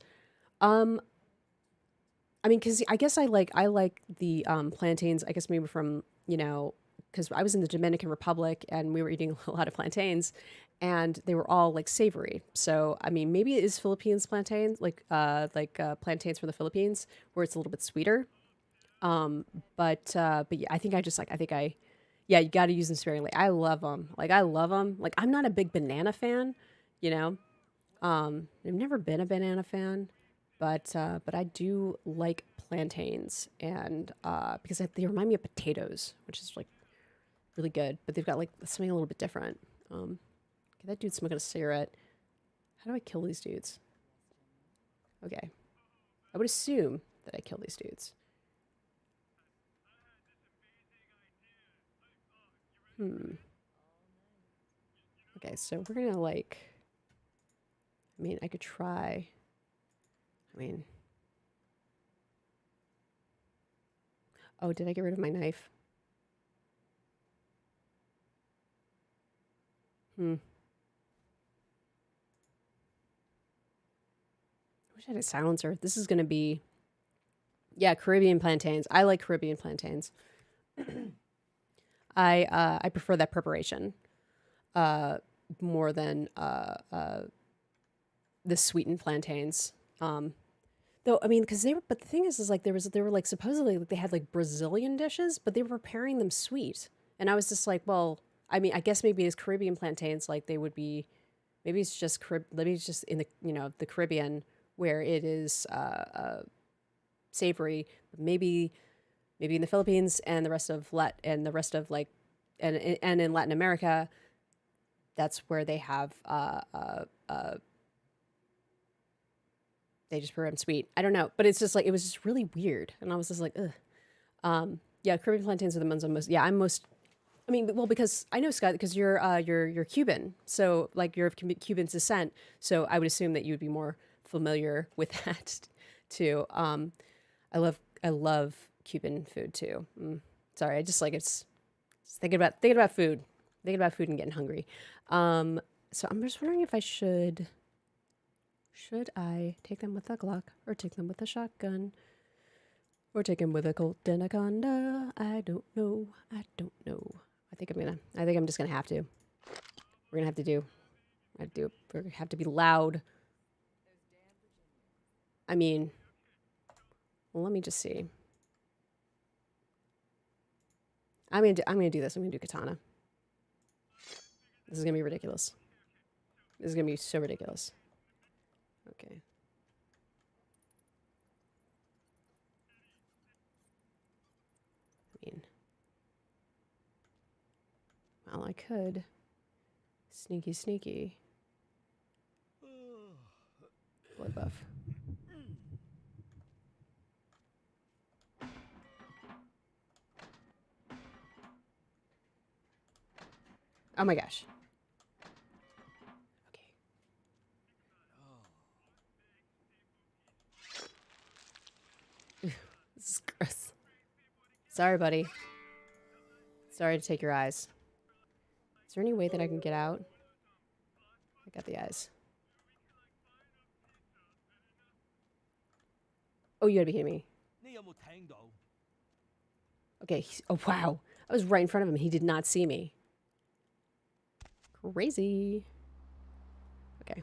I mean, because I guess I like the plantains, I guess maybe from, because I was in the Dominican Republic and we were eating a lot of plantains and they were all like savory. So, I mean, maybe it is Philippines plantains, like plantains from the Philippines where it's a little bit sweeter. But yeah, yeah, you got to use them sparingly. I love them. Like, I love them. Like, I'm not a big banana fan, you know? I've never been a banana fan, but I do like plantains, and because they remind me of potatoes, which is like really good. But they've got like something a little bit different. Okay, that dude's smoking a cigarette. How do I kill these dudes? Okay, I would assume that I kill these dudes. Okay, so we're gonna like. I mean, I could try. I mean... Oh, did I get rid of my knife? I wish I had a silencer. This is going to be... Yeah, Caribbean plantains. I like Caribbean plantains. I prefer that preparation more than... the sweetened plantains. Though, I mean, because but the thing is like, they were like, supposedly, like, they had like Brazilian dishes, but they were preparing them sweet. And I was just like, well, I mean, I guess maybe it's Caribbean plantains, like they would be, maybe it's just in the, the Caribbean where it is, savory, but maybe in the Philippines and the rest of like and in Latin America, that's where they have they just prefer them sweet. I don't know, but it's just like it was just really weird, and I was just like, ugh. Yeah, Caribbean plantains are the ones I'm most. Yeah, I'm most. I mean, well, because I know Scott, because you're Cuban, so like you're of Cuban descent, so I would assume that you would be more familiar with that too. I love Cuban food too. Sorry, I just like it's thinking about food, and getting hungry. So I'm just wondering if I should I take them with a Glock or take them with a shotgun or take them with a Colt Anaconda? I don't know. I don't know. I think I'm just gonna have to. We're gonna have to do. I do. We're gonna have to be loud. I mean, well, let me just see. I'm gonna do this. I'm gonna do katana. This is gonna be ridiculous. This is gonna be so ridiculous. Okay. I mean, well, I could. Sneaky, sneaky. Blood buff. Oh my gosh. Okay. This is gross. Sorry, buddy. Sorry to take your eyes. Is there any way that I can get out? I got the eyes. Oh, you gotta be kidding me. Okay. Oh, wow. I was right in front of him. He did not see me. Crazy. Okay.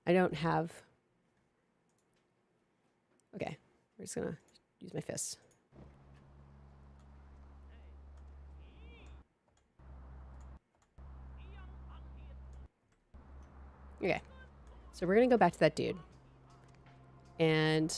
I don't have... Okay. We're just gonna use my fists. Okay. So we're gonna go back to that dude. And...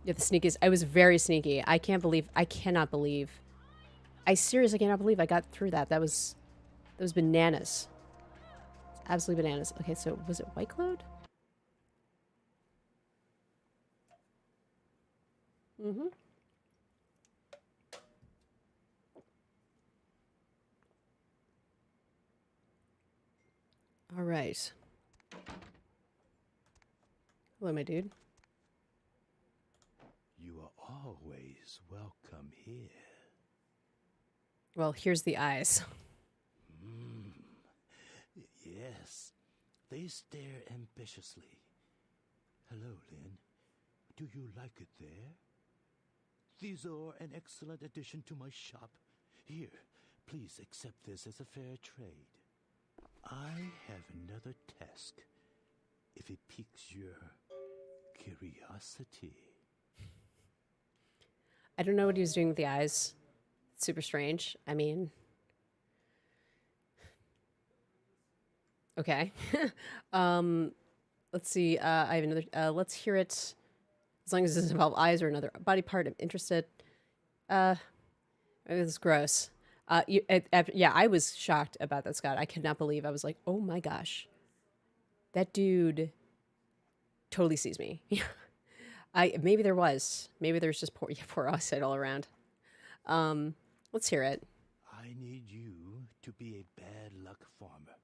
yeah, the sneak is... I was very sneaky. I cannot believe... I seriously cannot believe I got through that. That was bananas. It's absolutely bananas. Okay, so was it White Cloud? Mm-hmm. All right. Hello, my dude. You are always welcome here. Well, here's the eyes. Yes, they stare ambitiously. Hello, Lynn. Do you like it there? These are an excellent addition to my shop. Here, please accept this as a fair trade. I have another task, if it piques your curiosity. I don't know what he was doing with the eyes. It's super strange. I mean... Okay. Let's see. I have another... let's hear it. As long as it doesn't involve eyes or another body part, I'm interested. It was gross. Yeah, I was shocked about that, Scott. I could not believe. I was like, oh my gosh. That dude totally sees me. Maybe there's just poor eyesight all around. Let's hear it. I need you to be a bad luck farmer.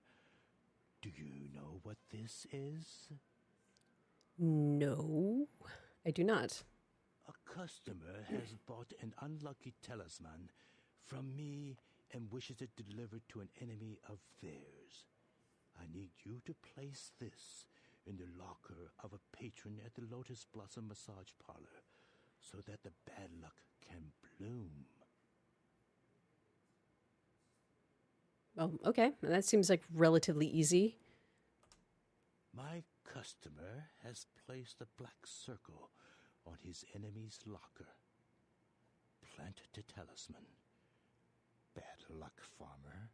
Do you know what this is? No, I do not. A customer has bought an unlucky talisman from me and wishes it delivered to an enemy of theirs. I need you to place this in the locker of a patron at the Lotus Blossom massage parlor so that the bad luck can bloom. Oh, okay. That seems like relatively easy. My customer has placed a black circle on his enemy's locker. Plant the talisman. Bad luck, farmer.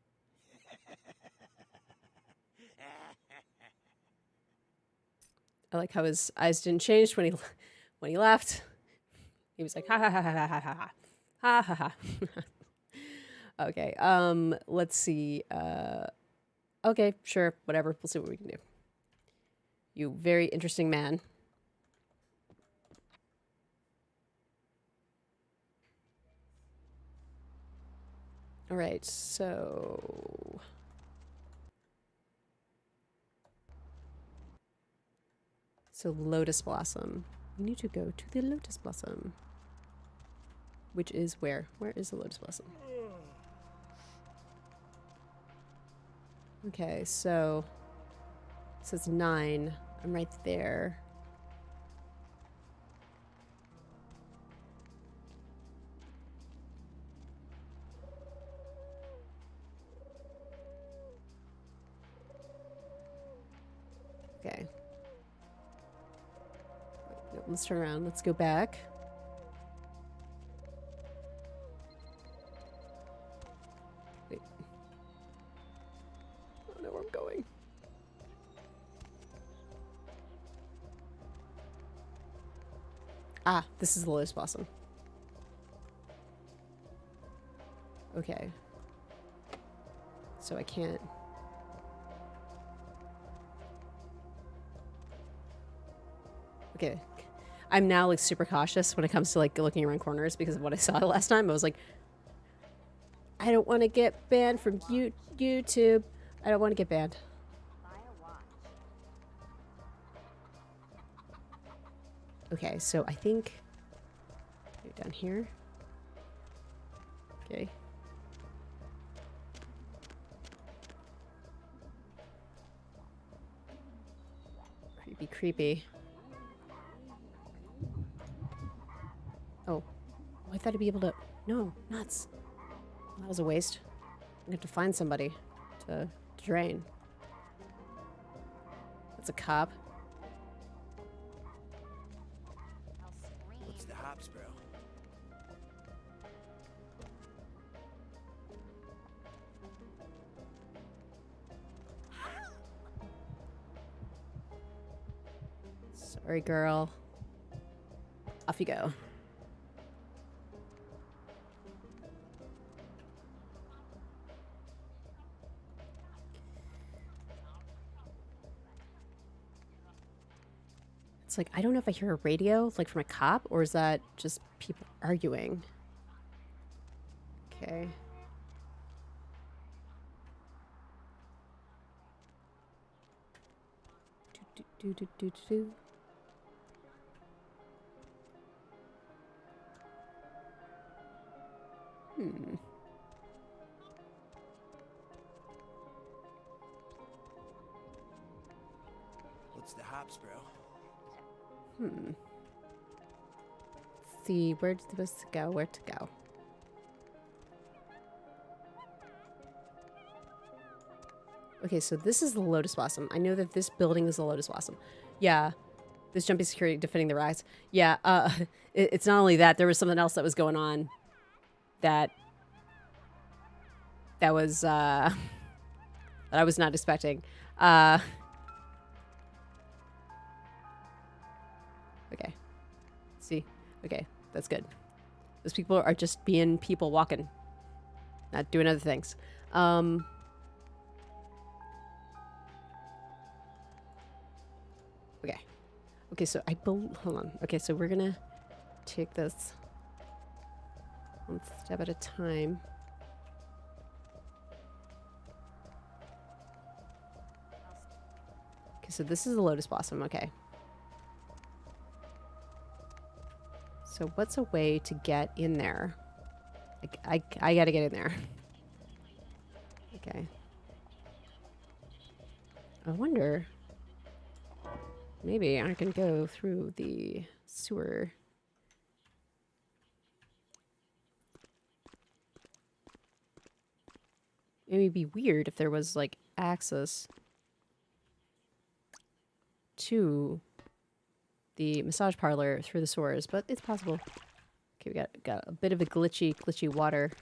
I like how his eyes didn't change when he laughed. He was like ha ha ha ha ha ha ha ha ha ha. Okay. Let's see. Okay, sure, whatever. We'll see what we can do. You very interesting man. All right, so Lotus Blossom. We need to go to the Lotus Blossom. Which is where? Where is the Lotus Blossom? Okay, so it says 9. I'm right there. Okay. Wait, no, let's turn around. Let's go back. Wait. I don't know where I'm going. Ah, this is the Lotus Blossom. Okay. So I can't... Okay. I'm now like super cautious when it comes to like looking around corners because of what I saw last time. I was like, I don't want to get banned from YouTube. I don't want to get banned. Okay, so I think down here. Okay. Creepy, creepy. Oh, I thought I'd be able to... No, nuts. That was a waste. I'm gonna have to find somebody to drain. That's a cop. What's the hops, bro? Sorry, girl. Off you go. It's like, I don't know if I hear a radio, like from a cop, or is that just people arguing? Okay. Do. Hmm. What's the hops, bro? Hmm. Let's see, where's supposed to go? Where to go? Okay, so this is the Lotus Blossom. I know that this building is the Lotus Blossom. Yeah. This jumpy security defending the rise. Yeah, it's not only that, there was something else that was going on that was that I was not expecting. Okay. See? Okay, that's good. Those people are just being people walking. Not doing other things. Okay. Okay, so hold on. Okay, so we're gonna take this one step at a time. Okay, so this is the Lotus Blossom. Okay. So what's a way to get in there? I gotta get in there. Okay. I wonder... Maybe I can go through the sewer. It would be weird if there was, like, access to the massage parlor through the sewers, but it's possible. Okay, we got a bit of a glitchy water.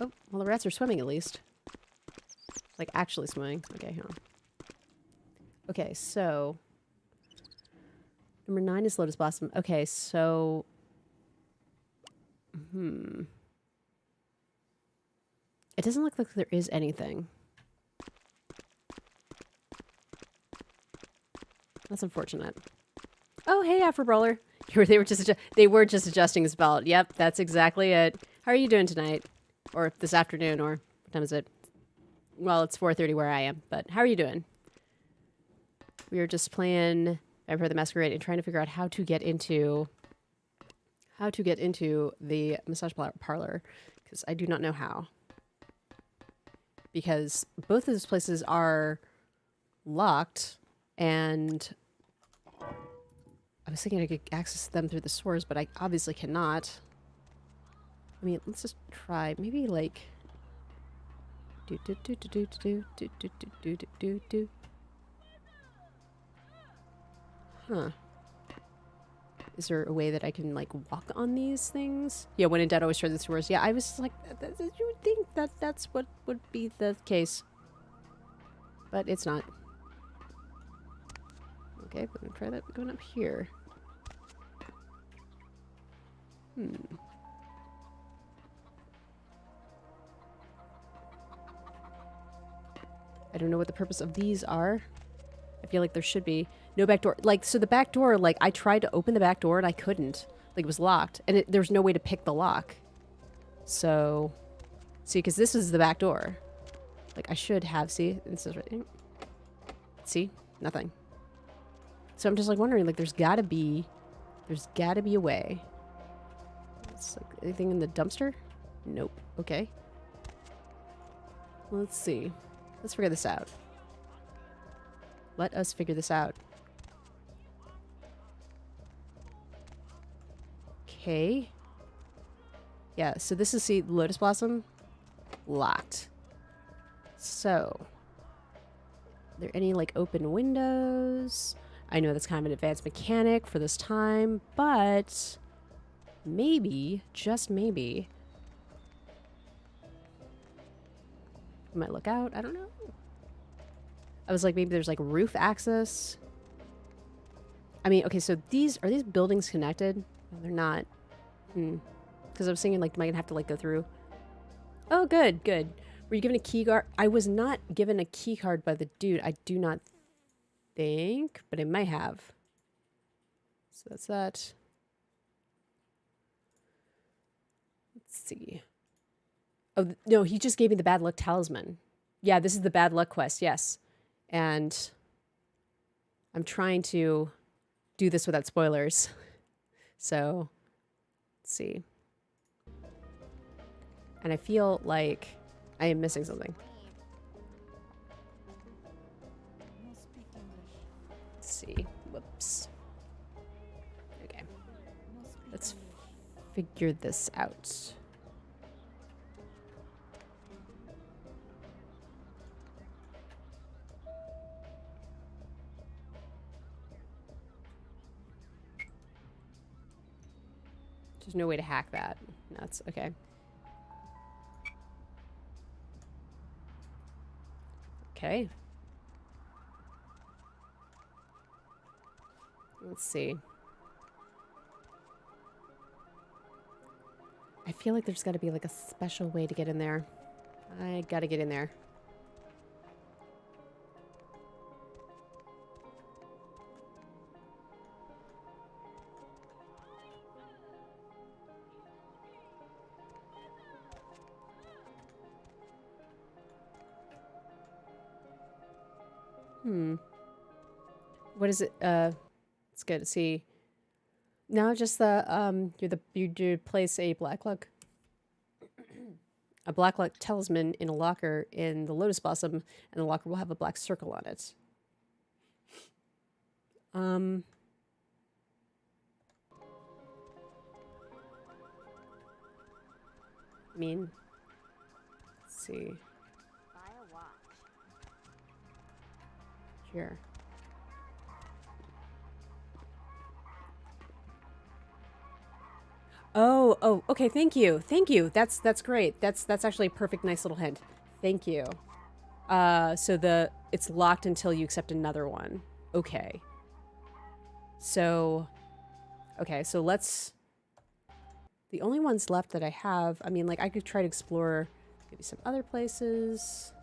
Oh, well, the rats are swimming at least. Like, actually swimming. Okay, hang on. Okay, so... Number 9 is Lotus Blossom. Okay, so... It doesn't look like there is anything. That's unfortunate. Oh, hey, Afro Brawler. They were just adjusting his belt. Yep, that's exactly it. How are you doing tonight? Or this afternoon, or what time is it? Well, it's 4:30 where I am, but how are you doing? We were just playing Vampire the Masquerade and trying to figure out how to get into the massage parlor, because I do not know how. Because both of those places are locked, and I was thinking I could access them through the stores, but I obviously cannot. I mean, let's just try. Maybe like Huh. Is there a way that I can like walk on these things? Yeah, when in doubt, always try the stores. Yeah, I was like, you would think that that's what would be the case, but it's not. Okay, we're gonna try that going up here. I don't know what the purpose of these are. I feel like there should be no back door. Like, so the back door, like, I tried to open the back door and I couldn't. Like, it was locked. And there's no way to pick the lock. So, see, because this is the back door. Like, I should have, see? This is right. See? Nothing. So I'm just, like, wondering, like, there's gotta be a way. It's like, anything in the dumpster? Nope. Okay. Let's see. Let's figure this out. Let us figure this out. Okay. Yeah, so this is, see, Lotus Blossom. Locked. So. Are there any, like, open windows? I know that's kind of an advanced mechanic for this time, but maybe, just maybe, I might look out. I don't know. I was like, maybe there's like roof access. I mean, okay, so are these buildings connected? No, they're not. Because I was thinking, like, am I gonna have to like go through? Oh, good, good. Were you given a key card? I was not given a key card by the dude. I do not think, but I might have. So that's that. Let's see. Oh, no, he just gave me the bad luck talisman. Yeah, this is the bad luck quest, yes. And I'm trying to do this without spoilers. So, let's see. And I feel like I am missing something. Let's see. Whoops. Okay. Let's figure this out. There's no way to hack that. That's okay. Okay. Let's see. I feel like there's got to be like a special way to get in there. I got to get in there. What is it? It's good to see. No, just the you place a black luck talisman in a locker in the Lotus Blossom, and the locker will have a black circle on it. I mean, let's see. Here. Oh, okay, thank you. Thank you. That's great. That's actually a perfect, nice little hint. Thank you. So it's locked until you accept another one. Okay. So, okay, so the only ones left that I have, I mean, like, I could try to explore maybe some other places.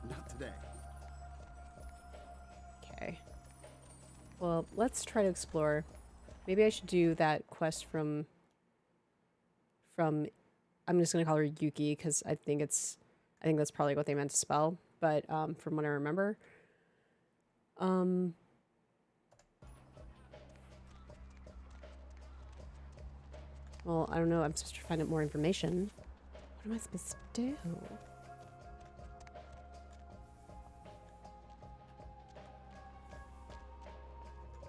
Not today. Okay. Well, let's try to explore. Maybe I should do that quest from I'm just gonna call her Yuki because I think that's probably what they meant to spell. But from what I remember, well, I don't know. I'm supposed to find out more information. What am I supposed to do?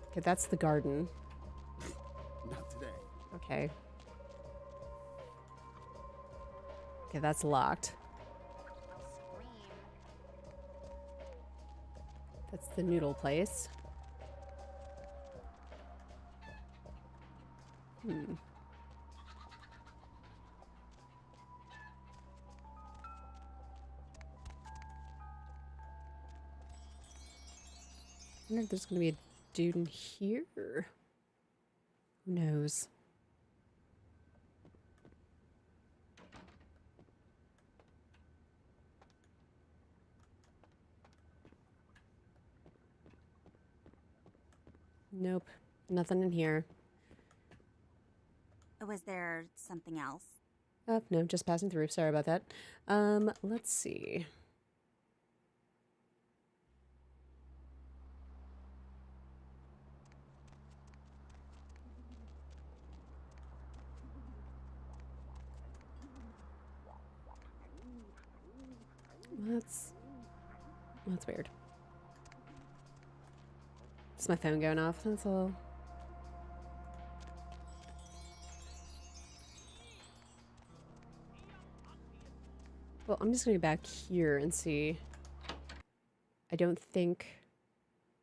Okay, that's the garden. Not today. Okay. Okay, that's locked. That's the noodle place. Hmm. I wonder if there's gonna be a dude in here. Who knows? Nope. Nothing in here. Was there something else? Oh, no, just passing through. Sorry about that. Let's see. That's weird. It's my phone going off, that's all. Well, I'm just gonna go back here and see. I don't think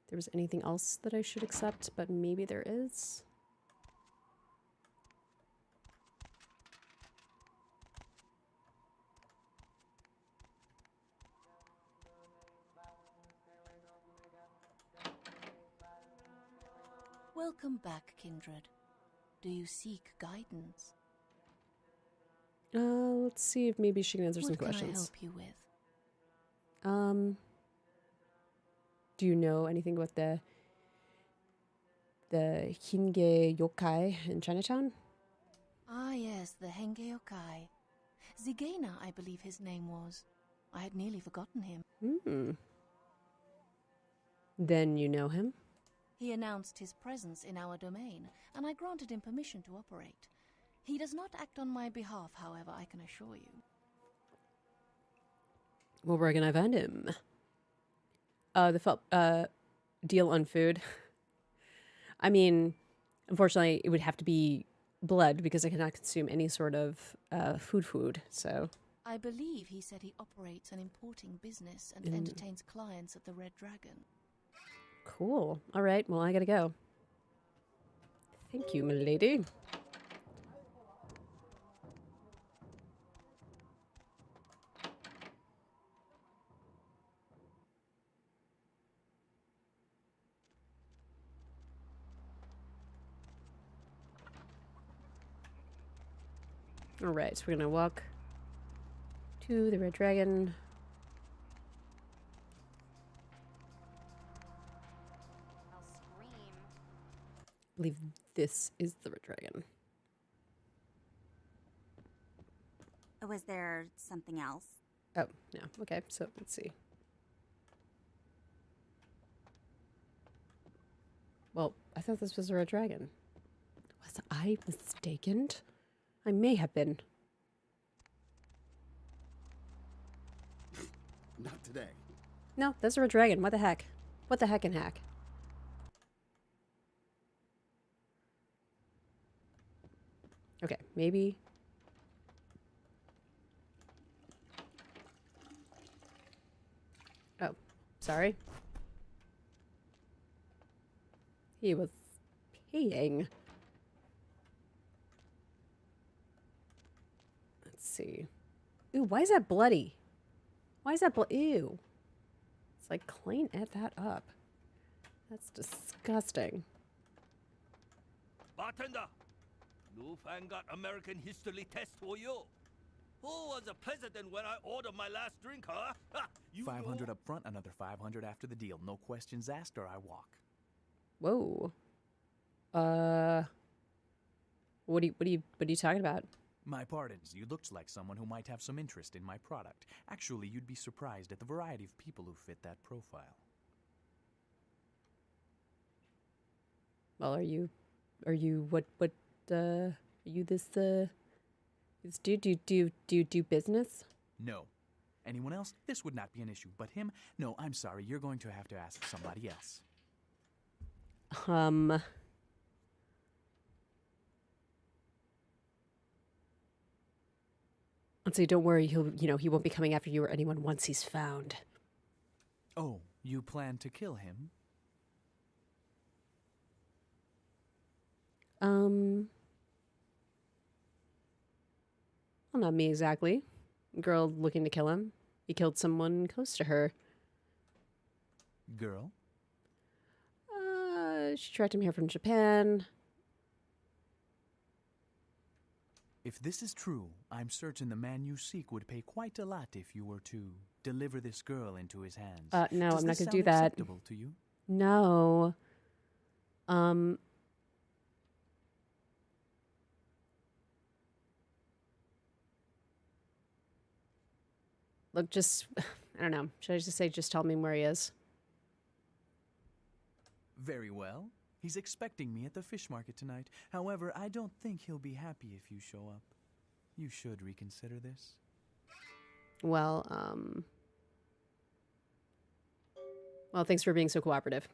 there was anything else that I should accept, but maybe there is. Welcome back, kindred. Do you seek guidance? Let's see if maybe she can answer some What can I questions. help you with? Do you know anything about the Hinge yokai in Chinatown? Ah, yes, the Henge Yokai. Zigena, I believe his name was. I had nearly forgotten him. Hmm. Then you know him? He announced his presence in our domain, and I granted him permission to operate. He does not act on my behalf, however, I can assure you. Well, where can I find him? Deal on food. I mean, unfortunately, it would have to be blood because I cannot consume any sort of food, so. I believe he said he operates an importing business and entertains clients at the Red Dragon. Cool. All right, well, I gotta go. Thank you, my lady. All right, so we're gonna walk to the Red Dragon. I'll scream. I believe this is the Red Dragon. Was there something else? Oh, no. Okay, so let's see. Well, I thought this was a Red Dragon. Was I mistaken? I may have been. Not today. No, that's a Red Dragon. What the heck? What the heck and hack? Okay, maybe. Oh, sorry. He was peeing. Let's see. Ooh, why is that bloody? Why is that ew. It's like, clean that up. That's disgusting. Bartender, new fan got American history test for you. Who was the president when I ordered my last drink, huh? Ha, you 500 know? up front, another 500 after the deal. No questions asked or I walk. Whoa. What are you talking about? My pardons, you looked like someone who might have some interest in my product. Actually, you'd be surprised at the variety of people who fit that profile. Well, are you this dude? Do you do business? No. Anyone else? This would not be an issue. But him? No, I'm sorry. You're going to have to ask somebody else. Let's see, don't worry, he won't be coming after you or anyone once he's found. Oh, you plan to kill him? Well, not me exactly. Girl looking to kill him. He killed someone close to her. Girl? She tracked him here from Japan. If this is true, I'm certain the man you seek would pay quite a lot if you were to deliver this girl into his hands. No, Does I'm not this gonna do sound that. acceptable to you? No. Look, I don't know. Should I just say, just tell me where he is? Very well. He's expecting me at the fish market tonight. However, I don't think he'll be happy if you show up. You should reconsider this. Well, thanks for being so cooperative.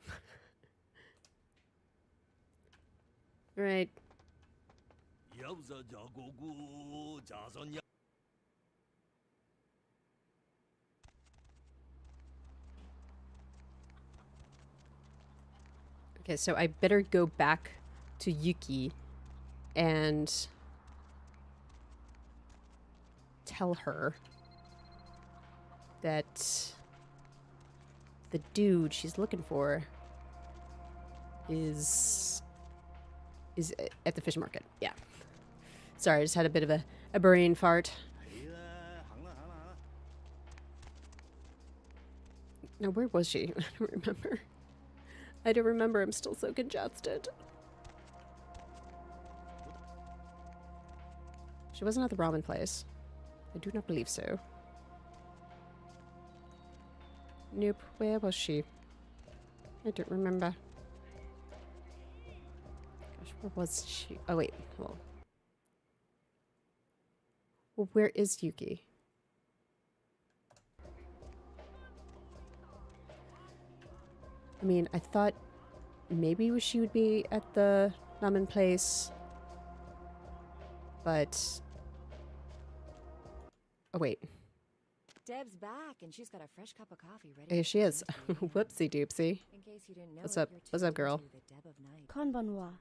All right. Okay, so I better go back to Yuki and tell her that the dude she's looking for is at the fish market. Yeah. Sorry, I just had a bit of a brain fart. Now, where was she? I don't remember. I don't remember. I'm still so congested. She wasn't at the ramen place. I do not believe so. Nope. Where was she? I don't remember. Gosh, where was she? Oh, wait. Hold on. Well, where is Yuki? I mean, I thought maybe she would be at the ramen place, but... Oh, wait. Deb's back, and she's got a fresh cup of coffee ready. Here she is. Whoopsie doopsie. In case you didn't know What's it, up? you're What's up, tuned girl? into the Deb of Night. Konbanwa,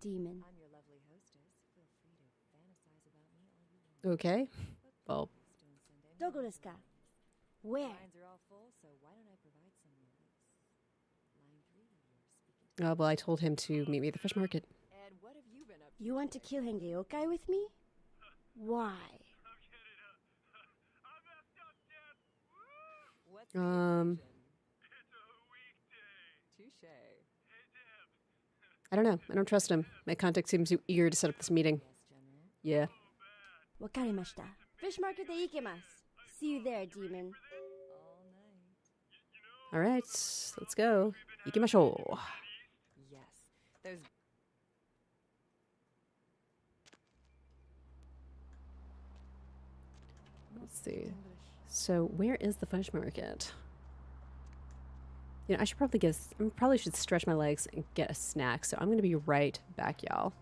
demon. I'm your lovely hostess. Feel free to fantasize about me all you want. Okay. Well, Don't send any Dogo desu ka? Where? lines are all full, so why don't I provide some moments? Line 3, you're speaking to well, I told him to meet me at the fish market. And what have you been up to? You want to kill Henge Yokai with me? Why? What's the Um, occasion? Touche. I don't know. I don't trust him. My contact seems too eager to set up this meeting. Yes, General. Yeah. Wakarimashita. Fish market de ikemasu. See you there, demon. All night. All right. Let's go. Ikimashou. Yes. There's Let's see. So, where is the fish market? You know, I probably should stretch my legs and get a snack. So I'm going to be right back, y'all.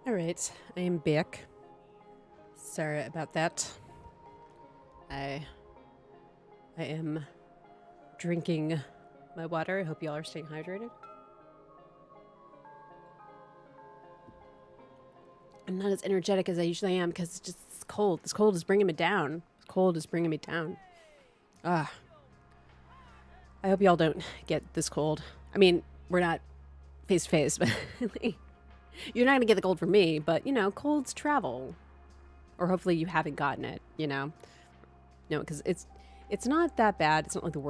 All right, I am back. Sorry about that. I am drinking my water. I hope y'all are staying hydrated. I'm not as energetic as I usually am because it's just it's cold. This cold is bringing me down. This cold is bringing me down. Ah. I hope y'all don't get this cold. I mean, we're not face to face, but you're not going to get the cold from me, but, you know, colds travel. Or hopefully you haven't gotten it, you know. No, because it's not that bad. It's not like the worst.